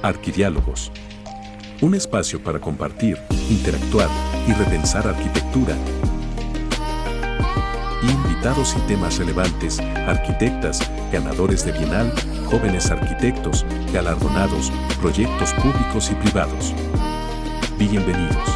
Arquidiálogos. Un espacio para compartir, interactuar y repensar arquitectura. Invitados y temas relevantes, arquitectas, ganadores de Bienal, jóvenes arquitectos, galardonados, proyectos públicos y privados. Bienvenidos.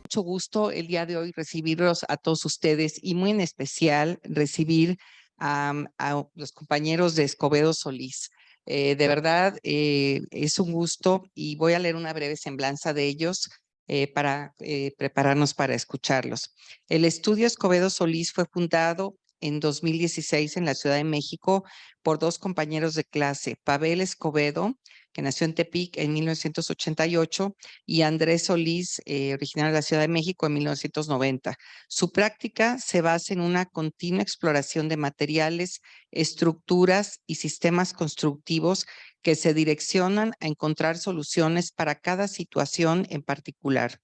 Mucho gusto el día de hoy recibirlos a todos ustedes y muy en especial recibir a los compañeros de Escobedo Solís. De verdad es un gusto y voy a leer una breve semblanza de ellos para prepararnos para escucharlos. El estudio Escobedo Solís fue fundado en 2016 en la Ciudad de México por dos compañeros de clase, Pavel Escobedo, que nació en Tepic en 1988, y Andrés Solís, originario de la Ciudad de México, en 1990. Su práctica se basa en una continua exploración de materiales, estructuras y sistemas constructivos que se direccionan a encontrar soluciones para cada situación en particular.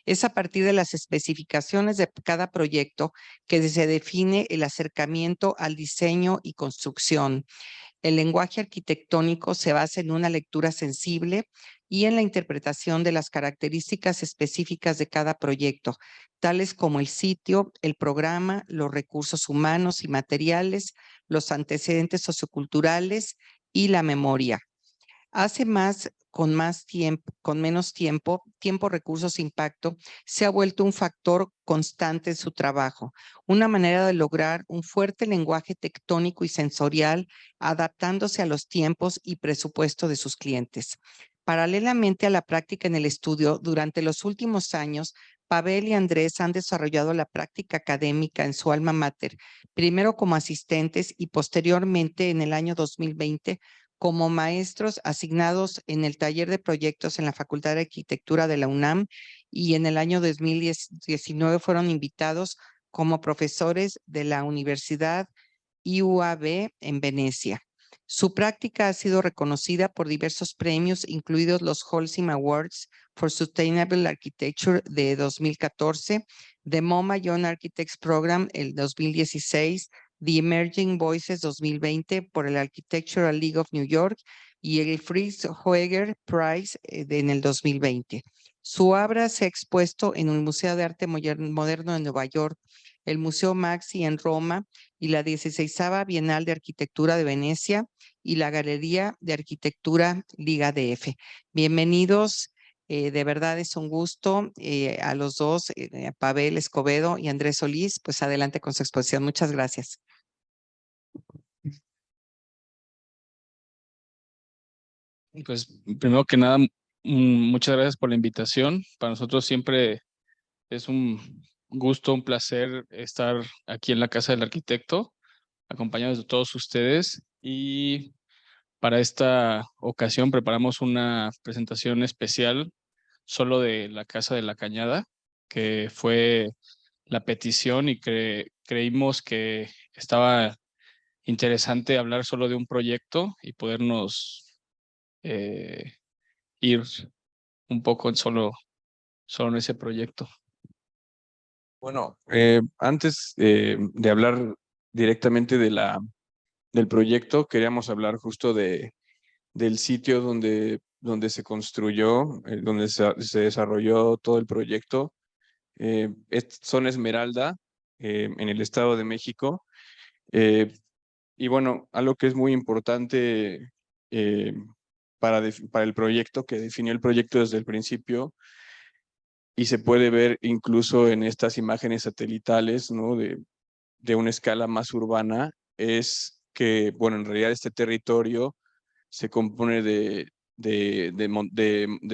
Es a partir de las especificaciones de cada proyecto que se define el acercamiento al diseño y construcción. El lenguaje arquitectónico se basa en una lectura sensible y en la interpretación de las características específicas de cada proyecto, tales como el sitio, el programa, los recursos humanos y materiales, los antecedentes socioculturales y la memoria. Hace con menos tiempo, recursos, impacto, se ha vuelto un factor constante en su trabajo, una manera de lograr un fuerte lenguaje tectónico y sensorial, adaptándose a los tiempos y presupuesto de sus clientes. Paralelamente a la práctica en el estudio, durante los últimos años, Pavel y Andrés han desarrollado la práctica académica en su alma mater, primero como asistentes y posteriormente en el año 2020 como maestros asignados en el taller de proyectos en la Facultad de Arquitectura de la UNAM, y en el año 2019 fueron invitados como profesores de la Universidad IUAB en Venecia. Su práctica ha sido reconocida por diversos premios, incluidos los Holcim Awards for Sustainable Architecture de 2014, The MoMA Young Architects Program el 2016, The Emerging Voices 2020 por el Architectural League of New York y el Fritz Hoeger Prize en el 2020. Su obra se ha expuesto en el Museo de Arte Moderno de Nueva York, el Museo Maxi en Roma y la 16ª Bienal de Arquitectura de Venecia y la Galería de Arquitectura Liga DF. Bienvenidos, de verdad es un gusto a los dos, a Pavel Escobedo y Andrés Solís. Pues adelante con su exposición. Muchas gracias. Pues primero que nada, muchas gracias por la invitación. Para nosotros siempre es un gusto, un placer estar aquí en la Casa del Arquitecto, acompañados de todos ustedes. Y para esta ocasión preparamos una presentación especial solo de la Casa de la Cañada, que fue la petición y creímos que estaba interesante hablar solo de un proyecto y podernos ir un poco solo en ese proyecto. Bueno, antes de hablar directamente del proyecto, queríamos hablar justo del sitio donde se construyó, donde se desarrolló todo el proyecto. Son Esmeralda, en el Estado de México. Y bueno, algo que es muy importante para el proyecto, que definió el proyecto desde el principio, y se puede ver incluso en estas imágenes satelitales, ¿no? de una escala más urbana, es que, bueno, en realidad este territorio se compone de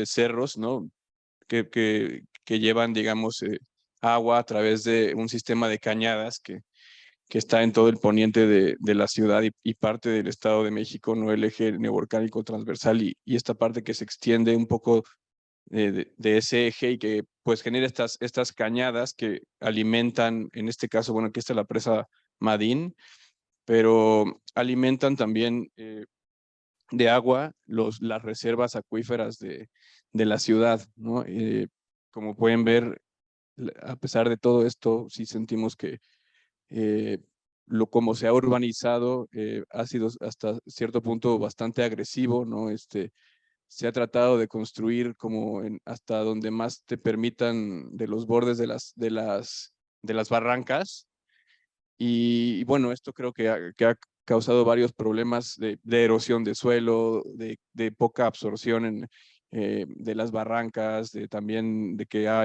cerros, ¿no? Que llevan, digamos, agua a través de un sistema de cañadas que está en todo el poniente de la ciudad y parte del Estado de México, ¿no? El eje neovolcánico transversal y esta parte que se extiende un poco de ese eje y que pues genera estas cañadas que alimentan, en este caso, bueno, aquí está la presa Madín, pero alimentan también de agua las reservas acuíferas de la ciudad, ¿no? Como pueden ver, a pesar de todo esto, sí sentimos que como se ha urbanizado, ha sido hasta cierto punto bastante agresivo, ¿no? Se ha tratado de construir como hasta donde más te permitan de los bordes de las barrancas. Y bueno, esto creo que ha causado varios problemas de erosión de suelo, de poca absorción de las barrancas, también de que ha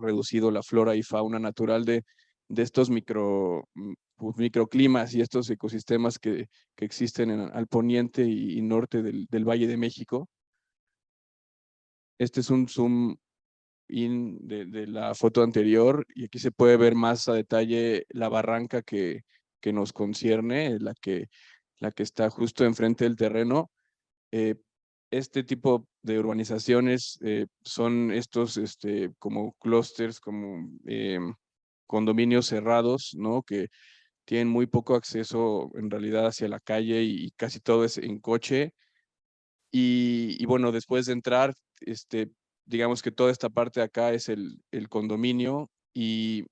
reducido la flora y fauna natural de estos pues, microclimas y estos ecosistemas que existen al poniente y norte del Valle de México. Este es un zoom in de la foto anterior y aquí se puede ver más a detalle la barranca que nos concierne, la que está justo enfrente del terreno. Este tipo de urbanizaciones son estos como clústeres, como condominios cerrados, ¿no? Que tienen muy poco acceso en realidad hacia la calle y casi todo es en coche. Y bueno, después de entrar, digamos que toda esta parte de acá es el condominio y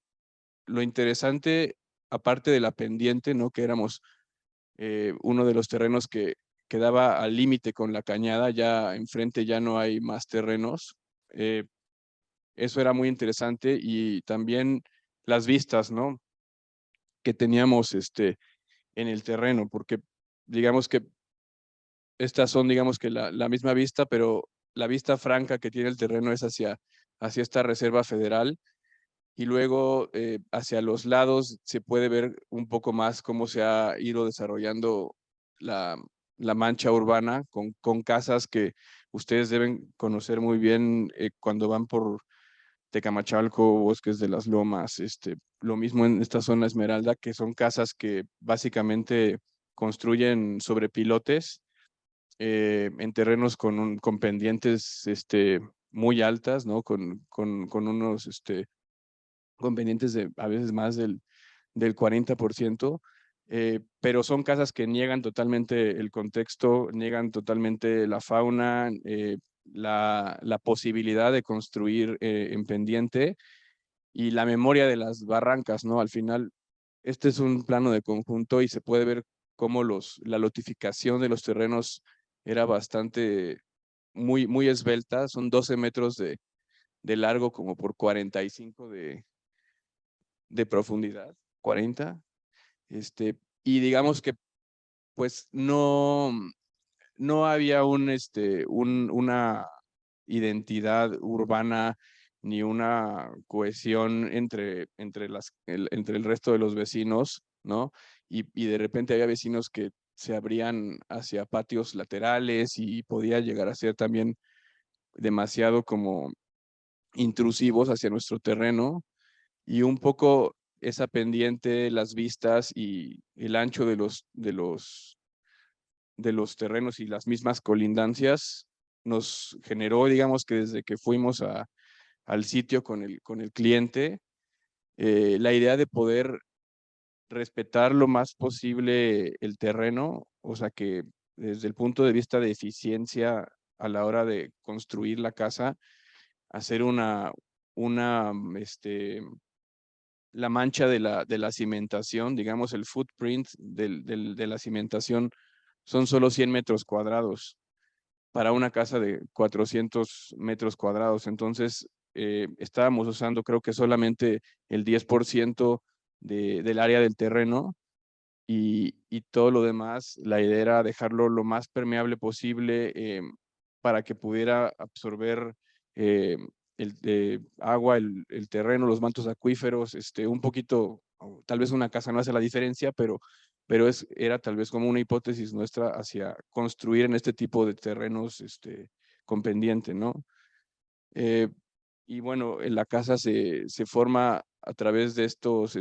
lo interesante, aparte de la pendiente, ¿no? Que éramos uno de los terrenos que quedaba al límite con la cañada, ya enfrente ya no hay más terrenos. Eso era muy interesante y también las vistas, ¿no? Que teníamos en el terreno, porque digamos que estas son, digamos que la misma vista, pero la vista franca que tiene el terreno es hacia esta reserva federal y luego hacia los lados se puede ver un poco más cómo se ha ido desarrollando la mancha urbana con casas que ustedes deben conocer muy bien cuando van por Tecamachalco, Bosques de las Lomas, lo mismo en esta zona Esmeralda, que son casas que básicamente construyen sobre pilotes en terrenos con pendientes muy altas, ¿no? Con unos con pendientes de a veces más del 40%, pero son casas que niegan totalmente el contexto, niegan totalmente la fauna, la posibilidad de construir en pendiente y la memoria de las barrancas, ¿no? Al final, este es un plano de conjunto y se puede ver cómo la lotificación de los terrenos era bastante, muy esbelta, son 12 metros de largo como por 45 de profundidad, 40, y digamos que pues no había una identidad urbana ni una cohesión entre el resto de los vecinos, ¿no? Y de repente había vecinos que se abrían hacia patios laterales y podía llegar a ser también demasiado como intrusivos hacia nuestro terreno y un poco esa pendiente, las vistas y el ancho de los terrenos y las mismas colindancias nos generó, digamos que desde que fuimos al sitio con el cliente, la idea de poder respetar lo más posible el terreno, o sea que desde el punto de vista de eficiencia a la hora de construir la casa, hacer una la mancha de la cimentación, digamos el footprint de la cimentación son solo 100 metros cuadrados para una casa de 400 metros cuadrados. Entonces, estábamos usando creo que solamente el 10% del área del terreno y todo lo demás, la idea era dejarlo lo más permeable posible para que pudiera absorber agua, el terreno, los mantos acuíferos, un poquito, tal vez una casa no hace la diferencia, pero era tal vez como una hipótesis nuestra hacia construir en este tipo de terrenos con pendiente, ¿no? Y bueno, en la casa se forma a través de estos,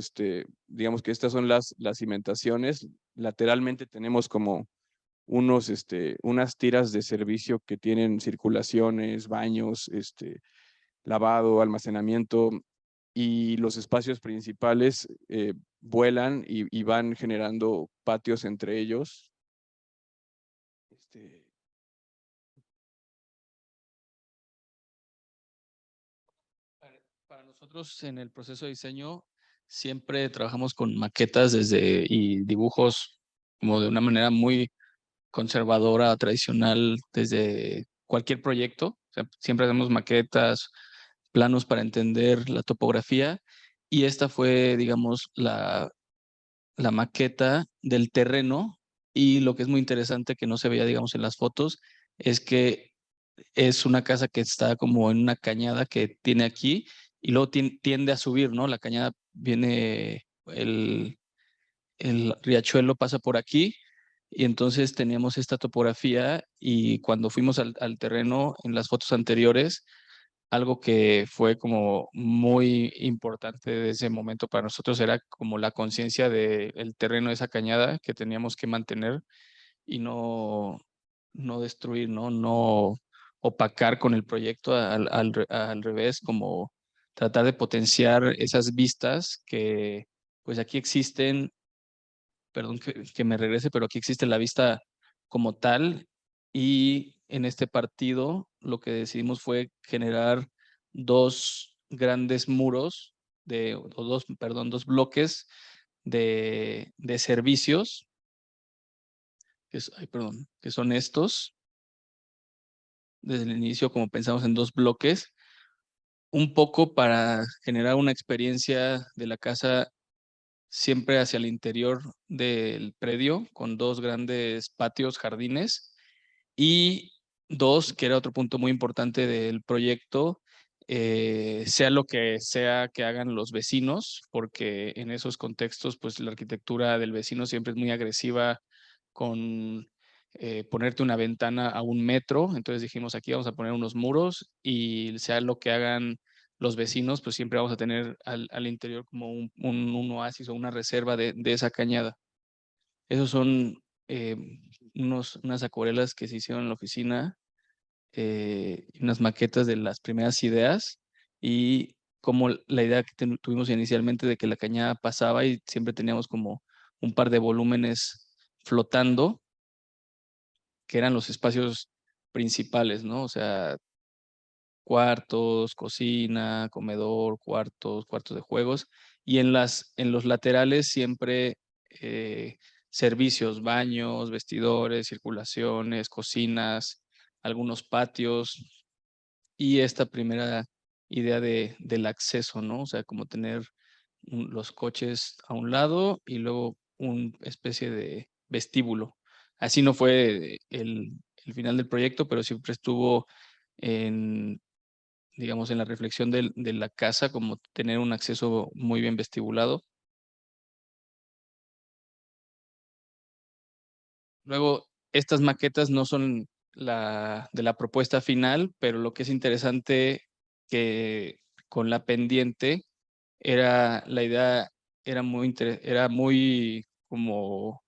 digamos que estas son las cimentaciones. Lateralmente tenemos como unas tiras de servicio que tienen circulaciones, baños, lavado, almacenamiento y los espacios principales vuelan y van generando patios entre ellos. Nosotros en el proceso de diseño siempre trabajamos con maquetas y dibujos como de una manera muy conservadora, tradicional, desde cualquier proyecto. O sea, siempre hacemos maquetas, planos para entender la topografía, y esta fue, digamos, la maqueta del terreno. Y lo que es muy interesante que no se veía, digamos, en las fotos, es que es una casa que está como en una cañada que tiene aquí y luego tiende a subir, ¿no? La cañada viene, el riachuelo pasa por aquí, y entonces teníamos esta topografía. Y cuando fuimos al terreno en las fotos anteriores, algo que fue como muy importante de ese momento para nosotros era como la conciencia del terreno de esa cañada que teníamos que mantener y no destruir, no opacar con el proyecto, al revés, como tratar de potenciar esas vistas que pues aquí existen. Perdón que me regrese, pero aquí existe la vista como tal. Y en este partido lo que decidimos fue generar dos grandes muros dos bloques de servicios, que son estos. Desde el inicio, como pensamos en dos bloques, un poco para generar una experiencia de la casa siempre hacia el interior del predio, con dos grandes patios, jardines, y dos, que era otro punto muy importante del proyecto, sea lo que sea que hagan los vecinos, porque en esos contextos, pues la arquitectura del vecino siempre es muy agresiva con ponerte una ventana a 1 metro. Entonces dijimos, aquí vamos a poner unos muros, y sea lo que hagan los vecinos, pues siempre vamos a tener al interior como un oasis o una reserva de esa cañada. Esos son eh, unas acuarelas que se hicieron en la oficina, unas maquetas de las primeras ideas, y como la idea que tuvimos inicialmente de que la cañada pasaba y siempre teníamos como un par de volúmenes flotando, que eran los espacios principales, ¿no? O sea, cuartos, cocina, comedor, cuartos de juegos, y en los laterales siempre servicios, baños, vestidores, circulaciones, cocinas, algunos patios, y esta primera idea del acceso, ¿no? O sea, como tener los coches a un lado y luego una especie de vestíbulo. Así no fue el final del proyecto, pero siempre estuvo en, digamos, en la reflexión de la casa, como tener un acceso muy bien vestibulado. Luego, estas maquetas no son de la propuesta final, pero lo que es interesante que con la pendiente era la idea, era muy como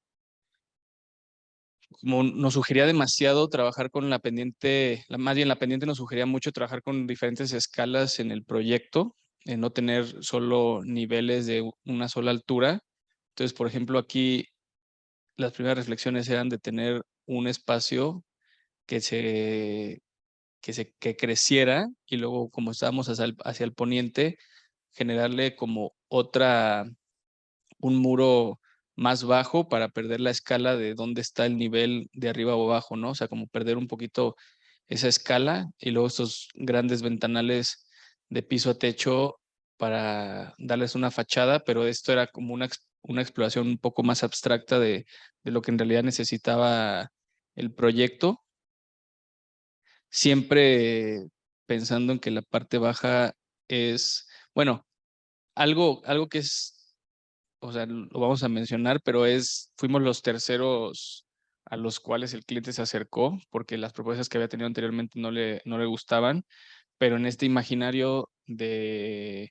nos sugería demasiado trabajar con la pendiente, más bien la pendiente nos sugería mucho trabajar con diferentes escalas en el proyecto, en no tener solo niveles de una sola altura. Entonces, por ejemplo, aquí las primeras reflexiones eran de tener un espacio que que creciera, y luego, como estábamos hacia el poniente, generarle como un muro más bajo para perder la escala de dónde está el nivel de arriba o abajo, ¿no? O sea, como perder un poquito esa escala, y luego estos grandes ventanales de piso a techo para darles una fachada, pero esto era como una exploración un poco más abstracta de lo que en realidad necesitaba el proyecto, siempre pensando en que la parte baja es, bueno, algo que es, o sea, lo vamos a mencionar, pero fuimos los terceros a los cuales el cliente se acercó, porque las propuestas que había tenido anteriormente no le gustaban, pero en este imaginario de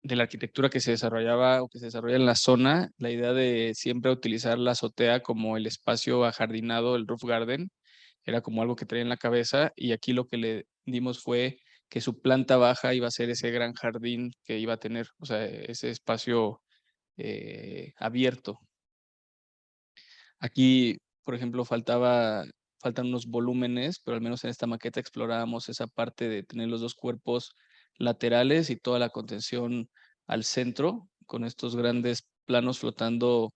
la arquitectura que se desarrollaba o que se desarrolla en la zona, la idea de siempre utilizar la azotea como el espacio ajardinado, el roof garden, era como algo que traía en la cabeza, y aquí lo que le dimos fue que su planta baja iba a ser ese gran jardín que iba a tener, o sea, ese espacio abierto. Aquí, por ejemplo, faltan unos volúmenes, pero al menos en esta maqueta explorábamos esa parte de tener los dos cuerpos laterales y toda la contención al centro, con estos grandes planos flotando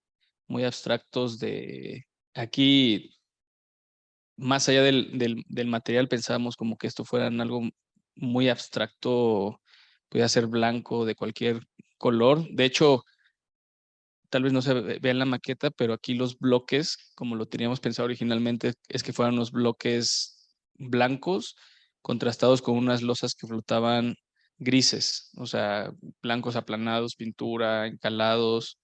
muy abstractos de aquí. Más allá del material, pensábamos como que esto fuera algo muy abstracto, podía ser blanco, de cualquier color. De hecho, tal vez no se vea en la maqueta, pero aquí los bloques, como lo teníamos pensado originalmente, es que fueran los bloques blancos contrastados con unas losas que flotaban grises, o sea, blancos aplanados, pintura, encalados,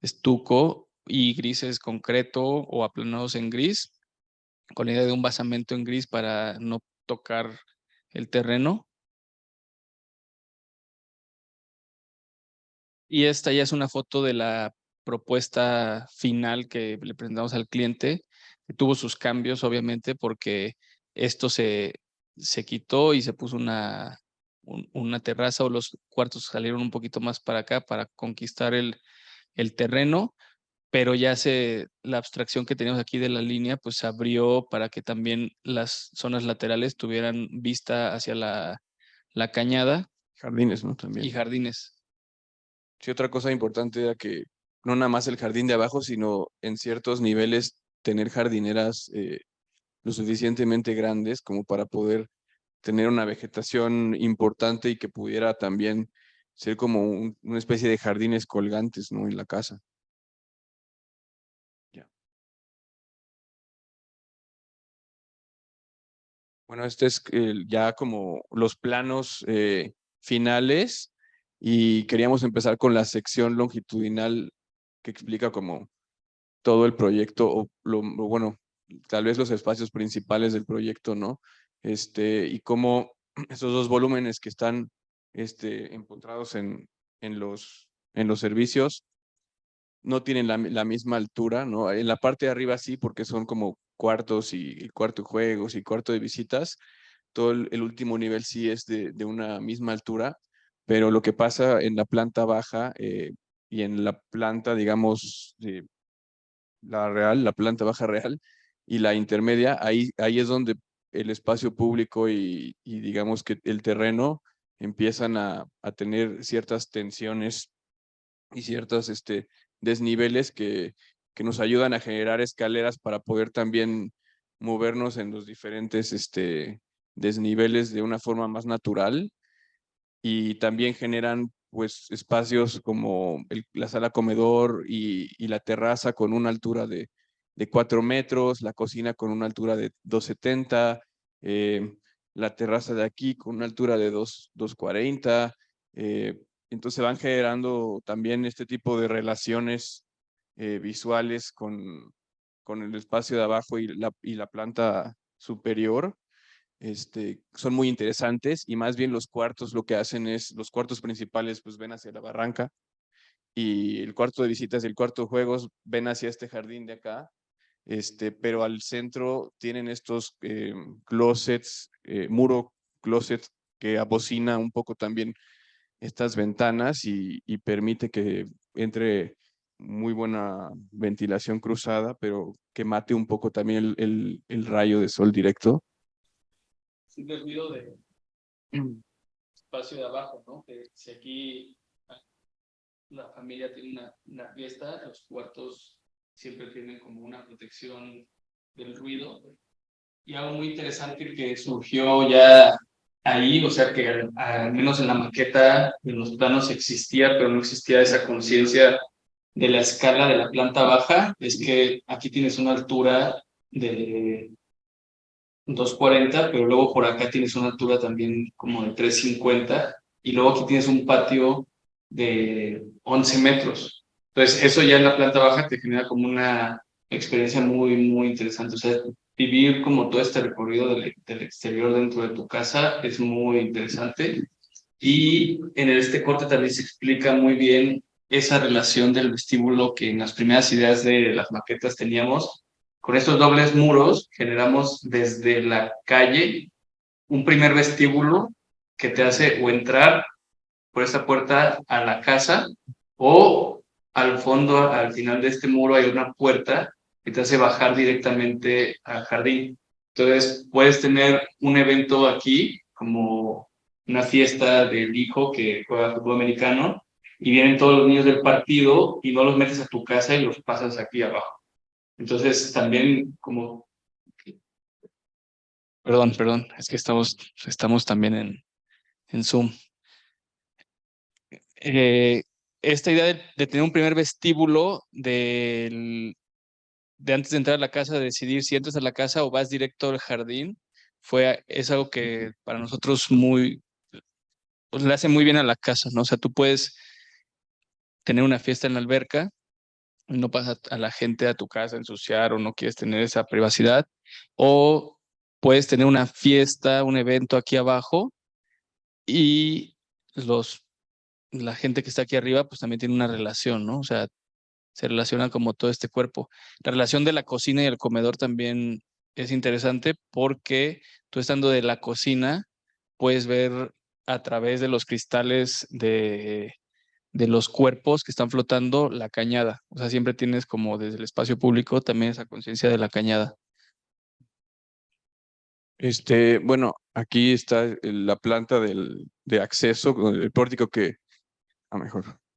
estuco y grises concreto o aplanados en gris, con la idea de un basamento en gris para no tocar el terreno. Y esta ya es una foto de la propuesta final que le presentamos al cliente, que tuvo sus cambios, obviamente, porque esto se quitó y se puso una terraza, o los cuartos salieron un poquito más para acá para conquistar el terreno, pero ya la abstracción que teníamos aquí de la línea, pues se abrió para que también las zonas laterales tuvieran vista hacia la cañada. Jardines, ¿no? También. Y jardines. Sí, otra cosa importante era que no nada más el jardín de abajo, sino en ciertos niveles tener jardineras lo suficientemente grandes como para poder tener una vegetación importante y que pudiera también ser como una especie de jardines colgantes, ¿no? En la casa. Ya. Bueno, este es ya como los planos finales, y queríamos empezar con la sección longitudinal que explica como todo el proyecto, o bueno, tal vez los espacios principales del proyecto, ¿no? Y cómo esos dos volúmenes que están empotrados en los servicios no tienen la misma altura, ¿no? En la parte de arriba sí, porque son como cuartos y cuarto de juegos y cuarto de visitas. Todo el último nivel sí es de una misma altura, pero lo que pasa en la planta baja y en la planta, digamos, la planta baja real y la intermedia, ahí es donde el espacio público y digamos que el terreno empiezan a tener ciertas tensiones y ciertos desniveles que nos ayudan a generar escaleras para poder también movernos en los diferentes desniveles de una forma más natural, y también generan pues espacios como la sala comedor y la terraza con una altura de 4 metros, la cocina con una altura de 2,70, la terraza de aquí con una altura de 2,40. Entonces van generando también este tipo de relaciones visuales con el espacio de abajo y la planta superior. Son muy interesantes, y más bien los cuartos lo que hacen es, los cuartos principales pues ven hacia la barranca, y el cuarto de visitas y el cuarto de juegos ven hacia este jardín de acá, pero al centro tienen estos closets, muro closet, que abocina un poco también estas ventanas y permite que entre muy buena ventilación cruzada, pero que mate un poco también el rayo de sol directo. Sí, el ruido de espacio de abajo, ¿no? Que si aquí la familia tiene una fiesta, los cuartos siempre tienen como una protección del ruido. Y algo muy interesante que surgió ya ahí, o sea que al menos en la maqueta, en los planos existía, pero no existía esa conciencia de la escala de la planta baja, es que aquí tienes una altura de 2,40, pero luego por acá tienes una altura también como de 3,50, y luego aquí tienes un patio de 11 metros. Entonces eso ya en la planta baja te genera como una experiencia muy, muy interesante. O sea, vivir como todo este recorrido del exterior dentro de tu casa es muy interesante. Y en este corte también se explica muy bien esa relación del vestíbulo que en las primeras ideas de las maquetas teníamos. Con estos dobles muros generamos desde la calle un primer vestíbulo que te hace o entrar por esa puerta a la casa, o al fondo, al final de este muro, hay una puerta que te hace bajar directamente al jardín. Entonces puedes tener un evento aquí, como una fiesta del hijo que juega fútbol americano y vienen todos los niños del partido y no los metes a tu casa y los pasas aquí abajo. Entonces también como... Perdón, es que estamos también en Zoom. Esta idea de tener un primer vestíbulo de antes de entrar a la casa, de decidir si entras a la casa o vas directo al jardín, es algo que para nosotros pues le hace muy bien a la casa, ¿no? O sea, tú puedes tener una fiesta en la alberca y no pasa a la gente a tu casa a ensuciar o no quieres tener esa privacidad, o puedes tener una fiesta, un evento aquí abajo y la gente que está aquí arriba pues también tiene una relación, ¿no? O sea, se relaciona como todo este cuerpo. La relación de la cocina y el comedor también es interesante porque tú estando de la cocina puedes ver a través de los cristales de los cuerpos que están flotando la cañada. O sea, siempre tienes como desde el espacio público también esa conciencia de la cañada. Bueno, aquí está la planta de acceso, con el pórtico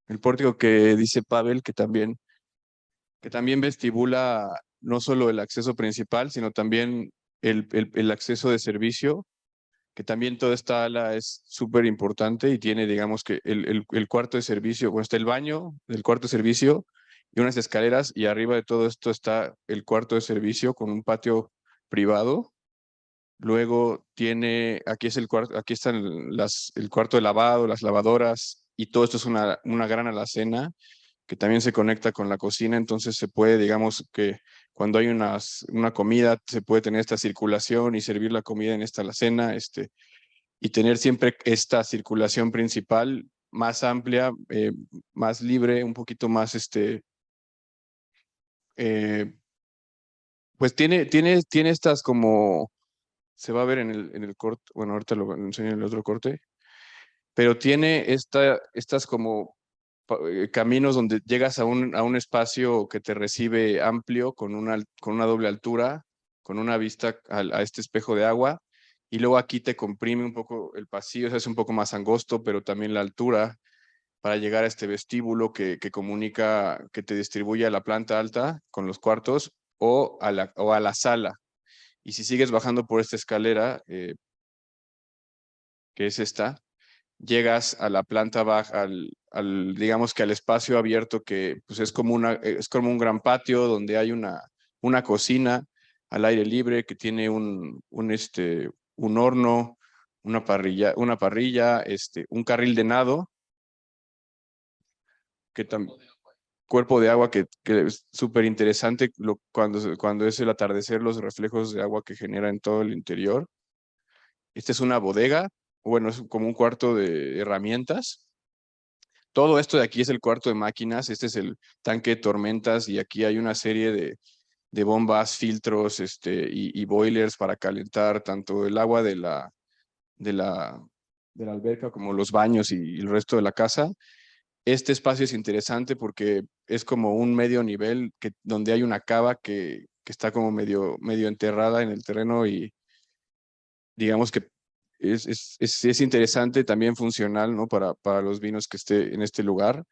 el pórtico que dice Pavel, que también vestibula no solo el acceso principal, sino también el acceso de servicio, que también toda esta ala es súper importante y tiene, digamos que el cuarto de servicio, bueno, está el baño del cuarto de servicio y unas escaleras, y arriba de todo esto está el cuarto de servicio con un patio privado. Luego aquí es aquí están el cuarto de lavado, las lavadoras, y todo esto es una gran alacena que también se conecta con la cocina. Entonces se puede, digamos que cuando hay una comida, se puede tener esta circulación y servir la comida en esta alacena, y tener siempre esta circulación principal más amplia, más libre, un poquito más, pues tiene estas como, se va a ver en el corte, bueno, ahorita lo enseño en el otro corte, pero tiene estas como caminos donde llegas a un espacio que te recibe amplio, con una doble altura, con una vista a este espejo de agua, y luego aquí te comprime un poco el pasillo, se hace un poco más angosto, pero también la altura para llegar a este vestíbulo que comunica, que te distribuye a la planta alta con los cuartos o a la sala. Y si sigues bajando por esta escalera, que es esta, llegas a la planta baja, digamos que al espacio abierto, que pues es como un gran patio donde hay una cocina al aire libre que tiene un horno, una parrilla, un carril de nado, cuerpo de agua que es súper interesante cuando es el atardecer, los reflejos de agua que genera en todo el interior. Esta es una bodega, bueno, es como un cuarto de herramientas. Todo esto de aquí es el cuarto de máquinas, este es el tanque de tormentas, y aquí hay una serie de bombas, filtros, y boilers para calentar tanto el agua de la alberca como los baños y el resto de la casa. Este espacio es interesante porque es como un medio nivel donde hay una cava que está como medio enterrada en el terreno, y digamos que es interesante, también funcional, ¿no? Para los vinos que esté en este lugar.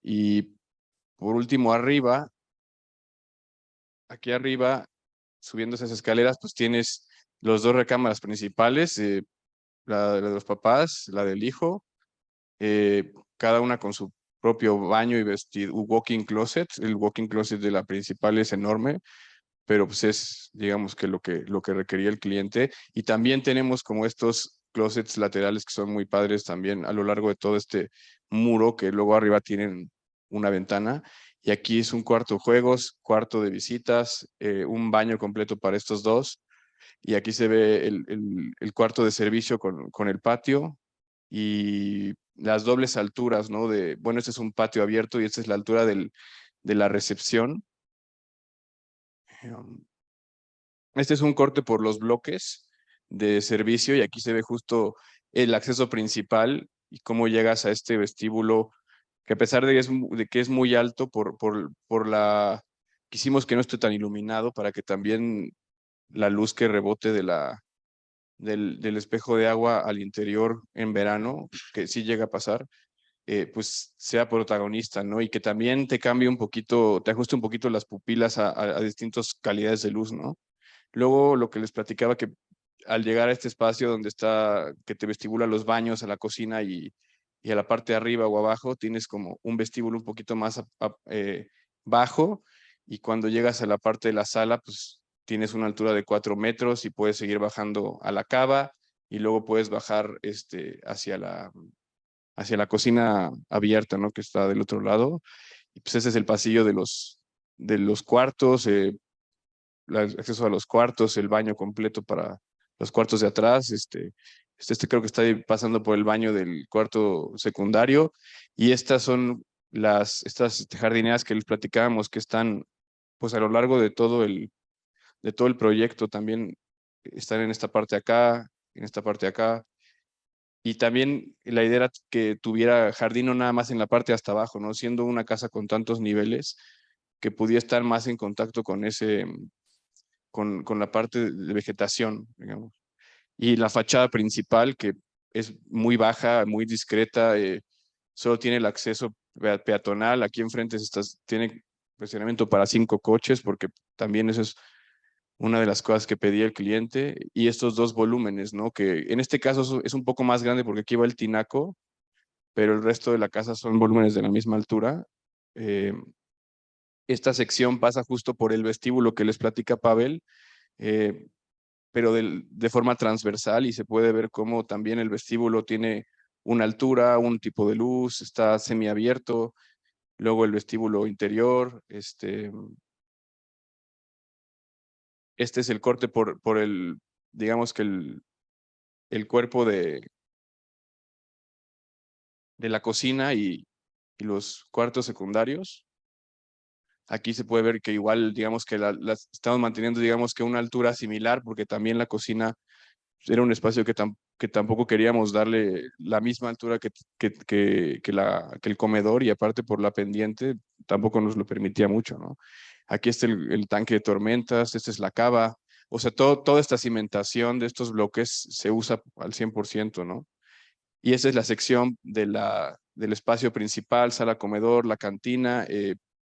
Y por último, aquí arriba, subiendo esas escaleras, pues tienes los dos recámaras principales, la de los papás, la del hijo, cada una con su propio baño y vestido, walk-in closet. El walk-in closet de la principal es enorme, pero pues es, digamos que lo que requería el cliente. Y también tenemos como estos closets laterales que son muy padres también a lo largo de todo este muro, que luego arriba tienen una ventana. Y aquí es un cuarto de juegos, cuarto de visitas, un baño completo para estos dos. Y aquí se ve el cuarto de servicio con el patio y las dobles alturas, ¿no? Bueno, este es un patio abierto y esta es la altura de la recepción. Este es un corte por los bloques de servicio, y aquí se ve justo el acceso principal y cómo llegas a este vestíbulo, que a pesar de que es muy alto, quisimos que no esté tan iluminado para que también la luz que rebote del espejo de agua al interior en verano, que sí llega a pasar, pues sea protagonista, ¿no? Y que también te cambie un poquito, te ajuste un poquito las pupilas a distintas calidades de luz, ¿no? Luego lo que les platicaba, que al llegar a este espacio donde está, que te vestibula los baños, a la cocina y a la parte de arriba o abajo, tienes como un vestíbulo un poquito más bajo, y cuando llegas a la parte de la sala, pues tienes una altura de 4 metros y puedes seguir bajando a la cava, y luego puedes bajar hacia la cocina abierta, ¿no? Que está del otro lado. Y pues ese es el pasillo de los cuartos, el acceso a los cuartos, el baño completo para los cuartos de atrás. Este creo que está pasando por el baño del cuarto secundario. Y estas son estas jardineras que les platicábamos, que están pues a lo largo de todo el proyecto. También están en esta parte acá, en esta parte acá. Y también la idea era que tuviera jardín no nada más en la parte hasta abajo, ¿no? Siendo una casa con tantos niveles, que pudiera estar más en contacto con la parte de vegetación, digamos. Y la fachada principal, que es muy baja, muy discreta, solo tiene el acceso peatonal. Aquí enfrente tiene estacionamiento para 5 coches, porque también eso es una de las cosas que pedía el cliente. Y estos 2 volúmenes, ¿no? Que en este caso es un poco más grande porque aquí va el tinaco, pero el resto de la casa son volúmenes de la misma altura. Esta sección pasa justo por el vestíbulo que les platica Pavel, eh, pero de forma transversal, y se puede ver cómo también el vestíbulo tiene una altura, un tipo de luz, está semiabierto. Luego el vestíbulo interior, este es el corte por digamos que el cuerpo de la cocina y los cuartos secundarios. Aquí se puede ver que igual, digamos que las estamos manteniendo, digamos que una altura similar, porque también la cocina era un espacio que tampoco queríamos darle la misma altura que el comedor, y aparte por la pendiente tampoco nos lo permitía mucho, ¿no? Aquí está el tanque de tormentas, esta es la cava. O sea, toda esta cimentación de estos bloques se usa al 100%, ¿no? Y esa es la sección del espacio principal: sala, comedor, la cantina,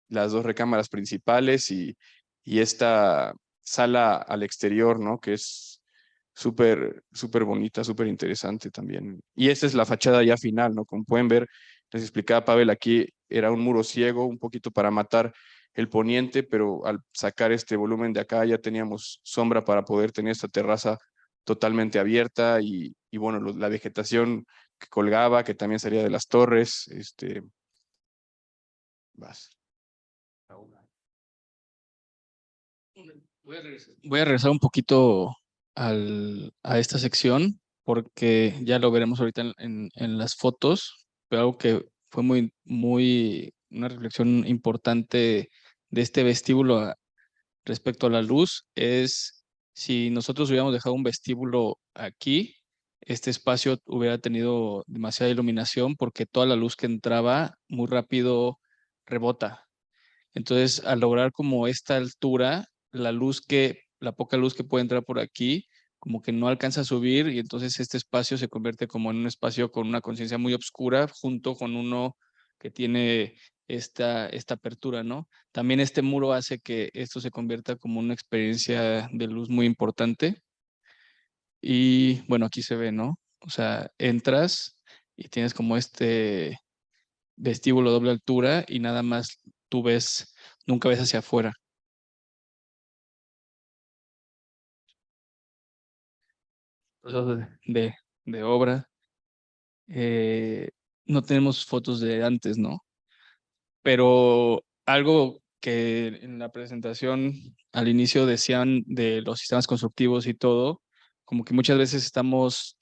las 2 recámaras principales y esta sala al exterior, ¿no? Que es súper, súper bonita, súper interesante también. Y esta es la fachada ya final, ¿no? Como pueden ver, les explicaba Pavel, aquí era un muro ciego, un poquito para matar el poniente, pero al sacar este volumen de acá ya teníamos sombra para poder tener esta terraza totalmente abierta, y bueno, la vegetación que colgaba, que también salía de las torres. Vas. Voy a regresar un poquito a esta sección, porque ya lo veremos ahorita en las fotos, pero algo que fue una reflexión importante de este vestíbulo respecto a la luz es: si nosotros hubiéramos dejado un vestíbulo aquí, este espacio hubiera tenido demasiada iluminación, porque toda la luz que entraba muy rápido rebota. Entonces, al lograr como esta altura, la poca luz que puede entrar por aquí, como que no alcanza a subir, y entonces este espacio se convierte como en un espacio con una conciencia muy oscura, junto con uno que tiene esta apertura, ¿no? También este muro hace que esto se convierta como una experiencia de luz muy importante. Y bueno, aquí se ve, ¿no? O sea, entras y tienes como este vestíbulo doble altura, y nada más tú nunca ves hacia afuera. Procesos de obra. No tenemos fotos de antes, ¿no? Pero algo que en la presentación al inicio decían de los sistemas constructivos y todo, como que muchas veces estamos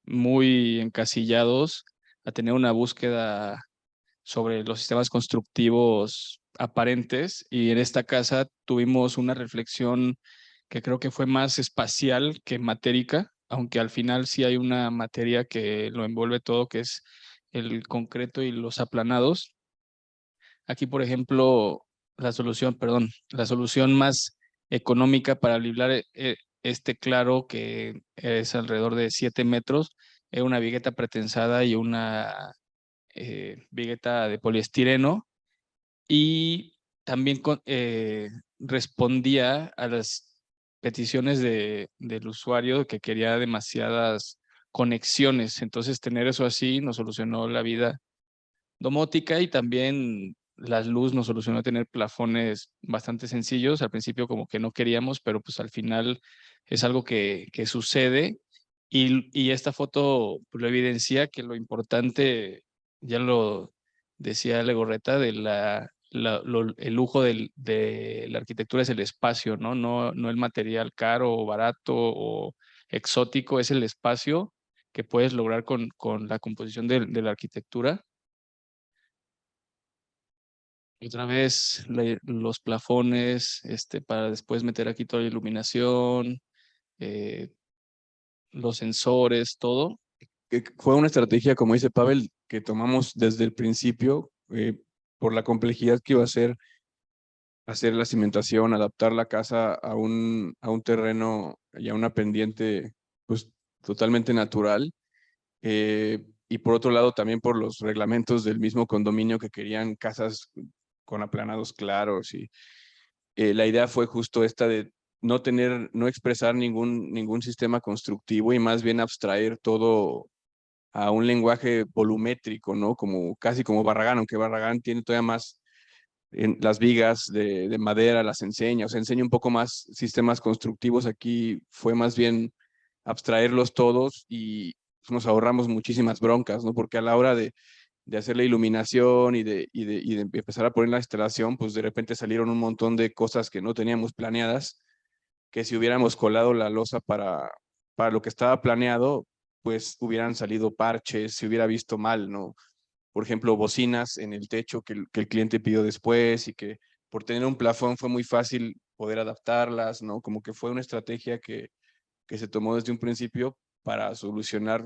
muy encasillados a tener una búsqueda sobre los sistemas constructivos aparentes, y en esta casa tuvimos una reflexión que creo que fue más espacial que matérica, aunque al final sí hay una materia que lo envuelve todo, que es el concreto y los aplanados. Aquí, por ejemplo, la solución más económica para este claro que es alrededor de 7 metros, era una vigueta pretensada y una vigueta de poliestireno, y también respondía a las peticiones del usuario que quería demasiadas conexiones. Entonces tener eso así nos solucionó la vida domótica, y también la luz nos solucionó tener plafones bastante sencillos. Al principio como que no queríamos, pero pues al final es algo que sucede, y esta foto pues, lo evidencia que lo importante, ya lo decía Legorreta, de el lujo de la arquitectura es el espacio, ¿no? No el material caro o barato o exótico, es el espacio que puedes lograr con la composición de la arquitectura. Otra vez los plafones, para después meter aquí toda la iluminación, eh, los sensores, todo. Que fue una estrategia, como dice Pavel, que tomamos desde el principio, por la complejidad que iba a ser hacer la cimentación, adaptar la casa a un terreno y a una pendiente pues totalmente natural. Y por otro lado también por los reglamentos del mismo condominio, que querían casas con aplanados claros, y la idea fue justo esta de no expresar ningún sistema constructivo, y más bien abstraer todo a un lenguaje volumétrico, ¿no? Como casi como Barragán, aunque Barragán tiene todavía más en las vigas de madera, las enseña, o sea, enseña un poco más sistemas constructivos. Aquí fue más bien abstraerlos todos, y nos ahorramos muchísimas broncas, ¿no? Porque a la hora de hacer la iluminación y de empezar a poner la instalación, pues de repente salieron un montón de cosas que no teníamos planeadas, que si hubiéramos colado la losa para lo que estaba planeado, pues hubieran salido parches, se hubiera visto mal, ¿no? Por ejemplo, bocinas en el techo que el cliente pidió después, y que por tener un plafón fue muy fácil poder adaptarlas, ¿no? Como que fue una estrategia que se tomó desde un principio para solucionar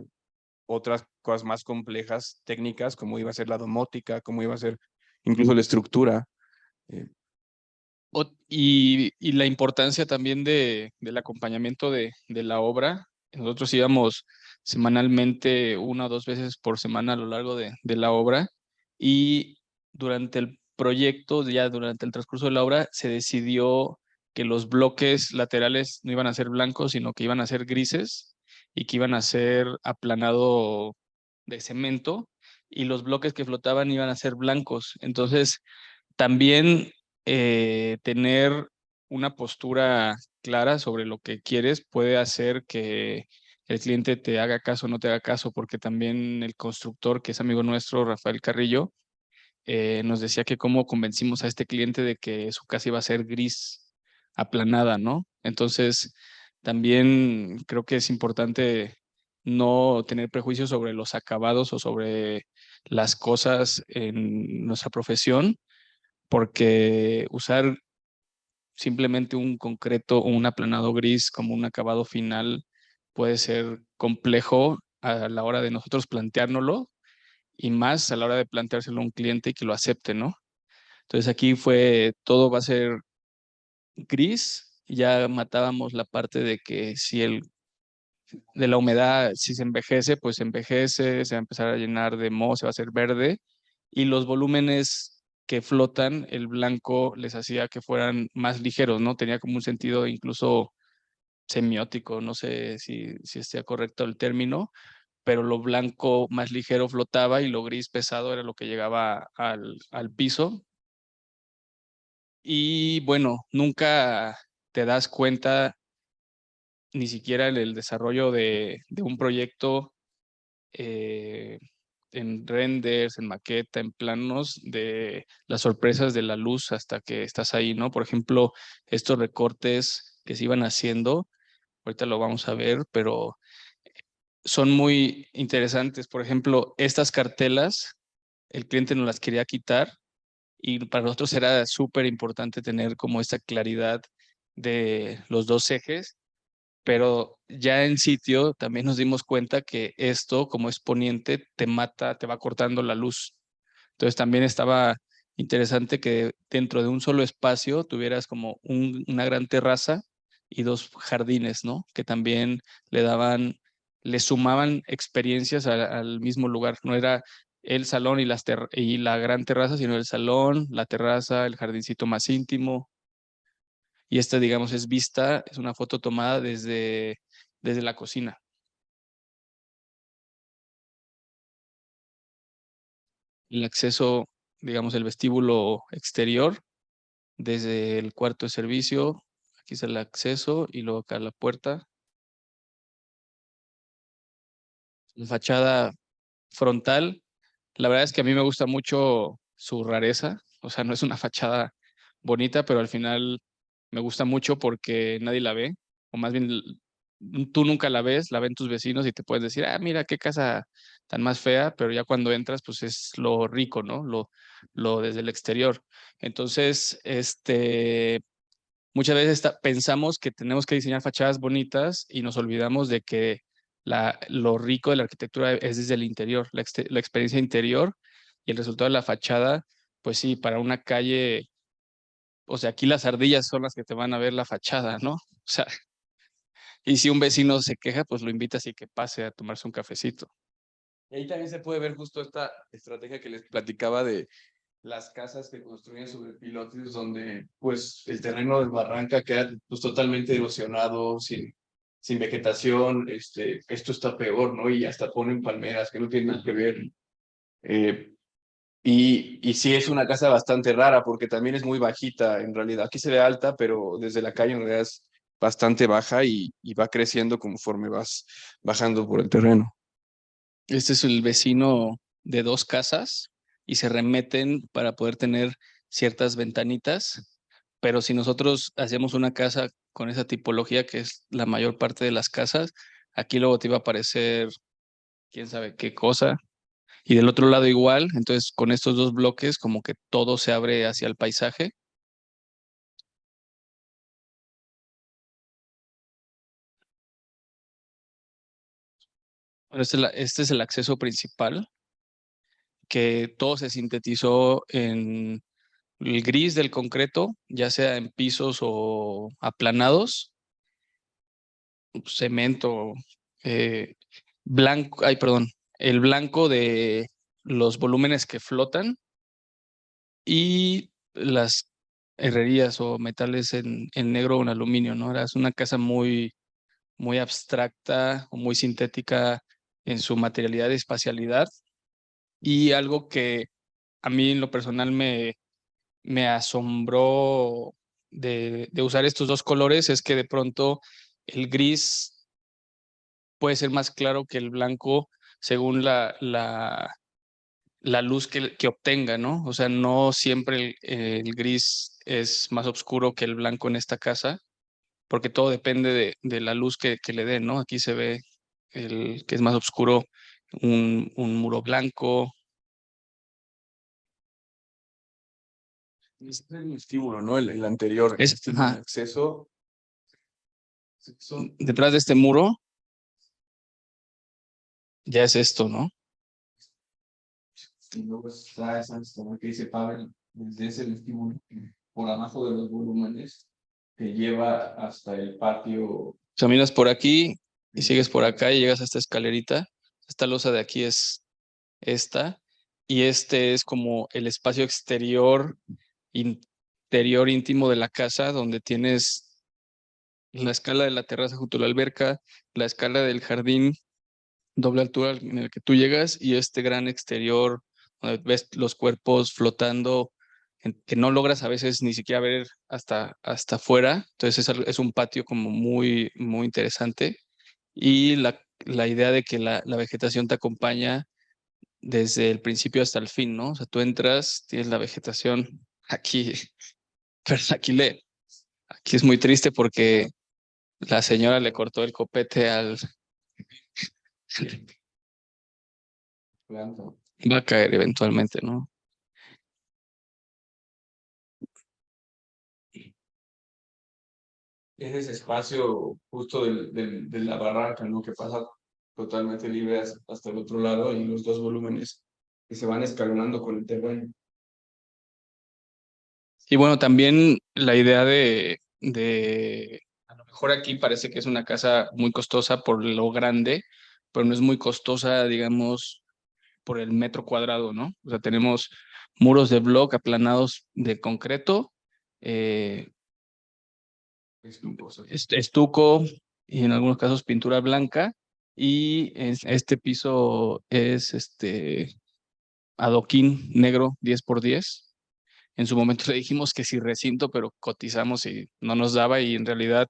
otras cosas más complejas, técnicas, como iba a ser la domótica, como iba a ser incluso la estructura. Y la importancia también del acompañamiento de la obra. Nosotros íbamos semanalmente, 1 o 2 veces por semana a lo largo de la obra, y durante el proyecto, ya durante el transcurso de la obra, se decidió que los bloques laterales no iban a ser blancos, sino que iban a ser grises, y que iban a ser aplanado de cemento, y los bloques que flotaban iban a ser blancos. Entonces, también tener una postura clara sobre lo que quieres puede hacer que el cliente te haga caso o no te haga caso, porque también el constructor, que es amigo nuestro, Rafael Carrillo, nos decía que cómo convencimos a este cliente de que su casa iba a ser gris, aplanada, ¿no? Entonces, también creo que es importante no tener prejuicios sobre los acabados o sobre las cosas en nuestra profesión, porque usar simplemente un concreto o un aplanado gris como un acabado final puede ser complejo a la hora de nosotros planteárnoslo, y más a la hora de planteárselo a un cliente y que lo acepte, ¿no? Entonces aquí fue, todo va a ser gris. Ya matábamos la parte de que de la humedad, si se envejece, pues envejece, se va a empezar a llenar de moho, se va a hacer verde, y los volúmenes que flotan, el blanco les hacía que fueran más ligeros, ¿no? Tenía como un sentido incluso semiótico, no sé si esté correcto el término, pero lo blanco más ligero flotaba y lo gris pesado era lo que llegaba al piso. Y bueno, nunca te das cuenta, ni siquiera en el desarrollo de un proyecto, eh, en renders, en maqueta, en planos, de las sorpresas de la luz hasta que estás ahí, ¿no? Por ejemplo, estos recortes que se iban haciendo, ahorita lo vamos a ver, pero son muy interesantes. Por ejemplo, estas cartelas, el cliente nos las quería quitar, y para nosotros era súper importante tener como esta claridad de los dos ejes, pero ya en sitio también nos dimos cuenta que esto como exponiente te mata, te va cortando la luz. Entonces también estaba interesante que dentro de un solo espacio tuvieras como una gran terraza y 2 jardines, ¿no? Que también le sumaban experiencias al mismo lugar. No era el salón y la gran terraza, sino el salón, la terraza, el jardincito más íntimo. Y esta, digamos, es una foto tomada desde la cocina. El acceso, digamos, el vestíbulo exterior, desde el cuarto de servicio, aquí es el acceso y luego acá la puerta. La fachada frontal, la verdad es que a mí me gusta mucho su rareza, o sea, no es una fachada bonita, pero al final me gusta mucho porque nadie la ve, o más bien tú nunca la ven tus vecinos y te puedes decir, ah, mira qué casa tan más fea, pero ya cuando entras, pues es lo rico, ¿no? Lo desde el exterior. Entonces, muchas veces pensamos que tenemos que diseñar fachadas bonitas y nos olvidamos de que lo rico de la arquitectura es desde el interior, la experiencia interior y el resultado de la fachada, pues sí, para una calle, o sea, aquí las ardillas son las que te van a ver la fachada, ¿no? O sea, y si un vecino se queja, pues lo invitas y que pase a tomarse un cafecito. Y ahí también se puede ver justo esta estrategia que les platicaba de las casas que construyen sobre pilotes, donde pues el terreno desbarranca, queda pues totalmente erosionado, sin vegetación. Esto está peor, ¿no? Y hasta ponen palmeras que no tienen nada que ver. Y sí es una casa bastante rara porque también es muy bajita en realidad. Aquí se ve alta, pero desde la calle en realidad es bastante baja y va creciendo conforme vas bajando por el terreno. Este es el vecino de 2 casas y se remeten para poder tener ciertas ventanitas, pero si nosotros hacemos una casa con esa tipología, que es la mayor parte de las casas, aquí luego te iba a aparecer quién sabe qué cosa, y del otro lado igual, entonces con estos 2 bloques como que todo se abre hacia el paisaje. Bueno, este es el acceso principal, que todo se sintetizó en el gris del concreto, ya sea en pisos o aplanados, cemento, blanco, ay, perdón, el blanco de los volúmenes que flotan y las herrerías o metales en negro o en aluminio, ¿no? Es una casa muy, muy abstracta o muy sintética en su materialidad y espacialidad, y algo que a mí en lo personal me asombró de usar estos 2 colores es que de pronto el gris puede ser más claro que el blanco según la luz que obtenga, ¿no? O sea, no siempre el gris es más oscuro que el blanco en esta casa, porque todo depende de la luz que le den, ¿no? Aquí se ve el que es más oscuro, un muro blanco. Este es el vestíbulo, ¿no? El anterior. Es, El ajá, acceso. detrás de este muro ya es esto, ¿no? Y luego está esa zona que dice Pavel, desde ese vestíbulo, por abajo de los volúmenes, que lleva hasta el patio. Caminas por aquí y sigues por acá y llegas a esta escalerita. Esta losa de aquí es esta, y este es como el espacio interior íntimo de la casa, donde tienes la escala de la terraza junto a la alberca, la escala del jardín doble altura en el que tú llegas y este gran exterior donde ves los cuerpos flotando que no logras a veces ni siquiera ver hasta afuera. Entonces es un patio como muy, muy interesante, y la idea de que la vegetación te acompaña desde el principio hasta el fin, ¿no? O sea, tú entras, tienes la vegetación aquí, pero aquí es muy triste porque la señora le cortó el copete va a caer eventualmente, ¿no? Es ese espacio justo de la barranca, ¿no? Que pasa totalmente libre hasta el otro lado y los 2 volúmenes que se van escalonando con el terreno. Y bueno, también la idea a lo mejor aquí parece que es una casa muy costosa por lo grande, pero no es muy costosa, digamos, por el metro cuadrado, ¿no? O sea, tenemos muros de bloc aplanados de concreto, estuco y en algunos casos pintura blanca, y este piso es adoquín negro 10x10. En su momento le dijimos que sí recinto, pero cotizamos y no nos daba, y en realidad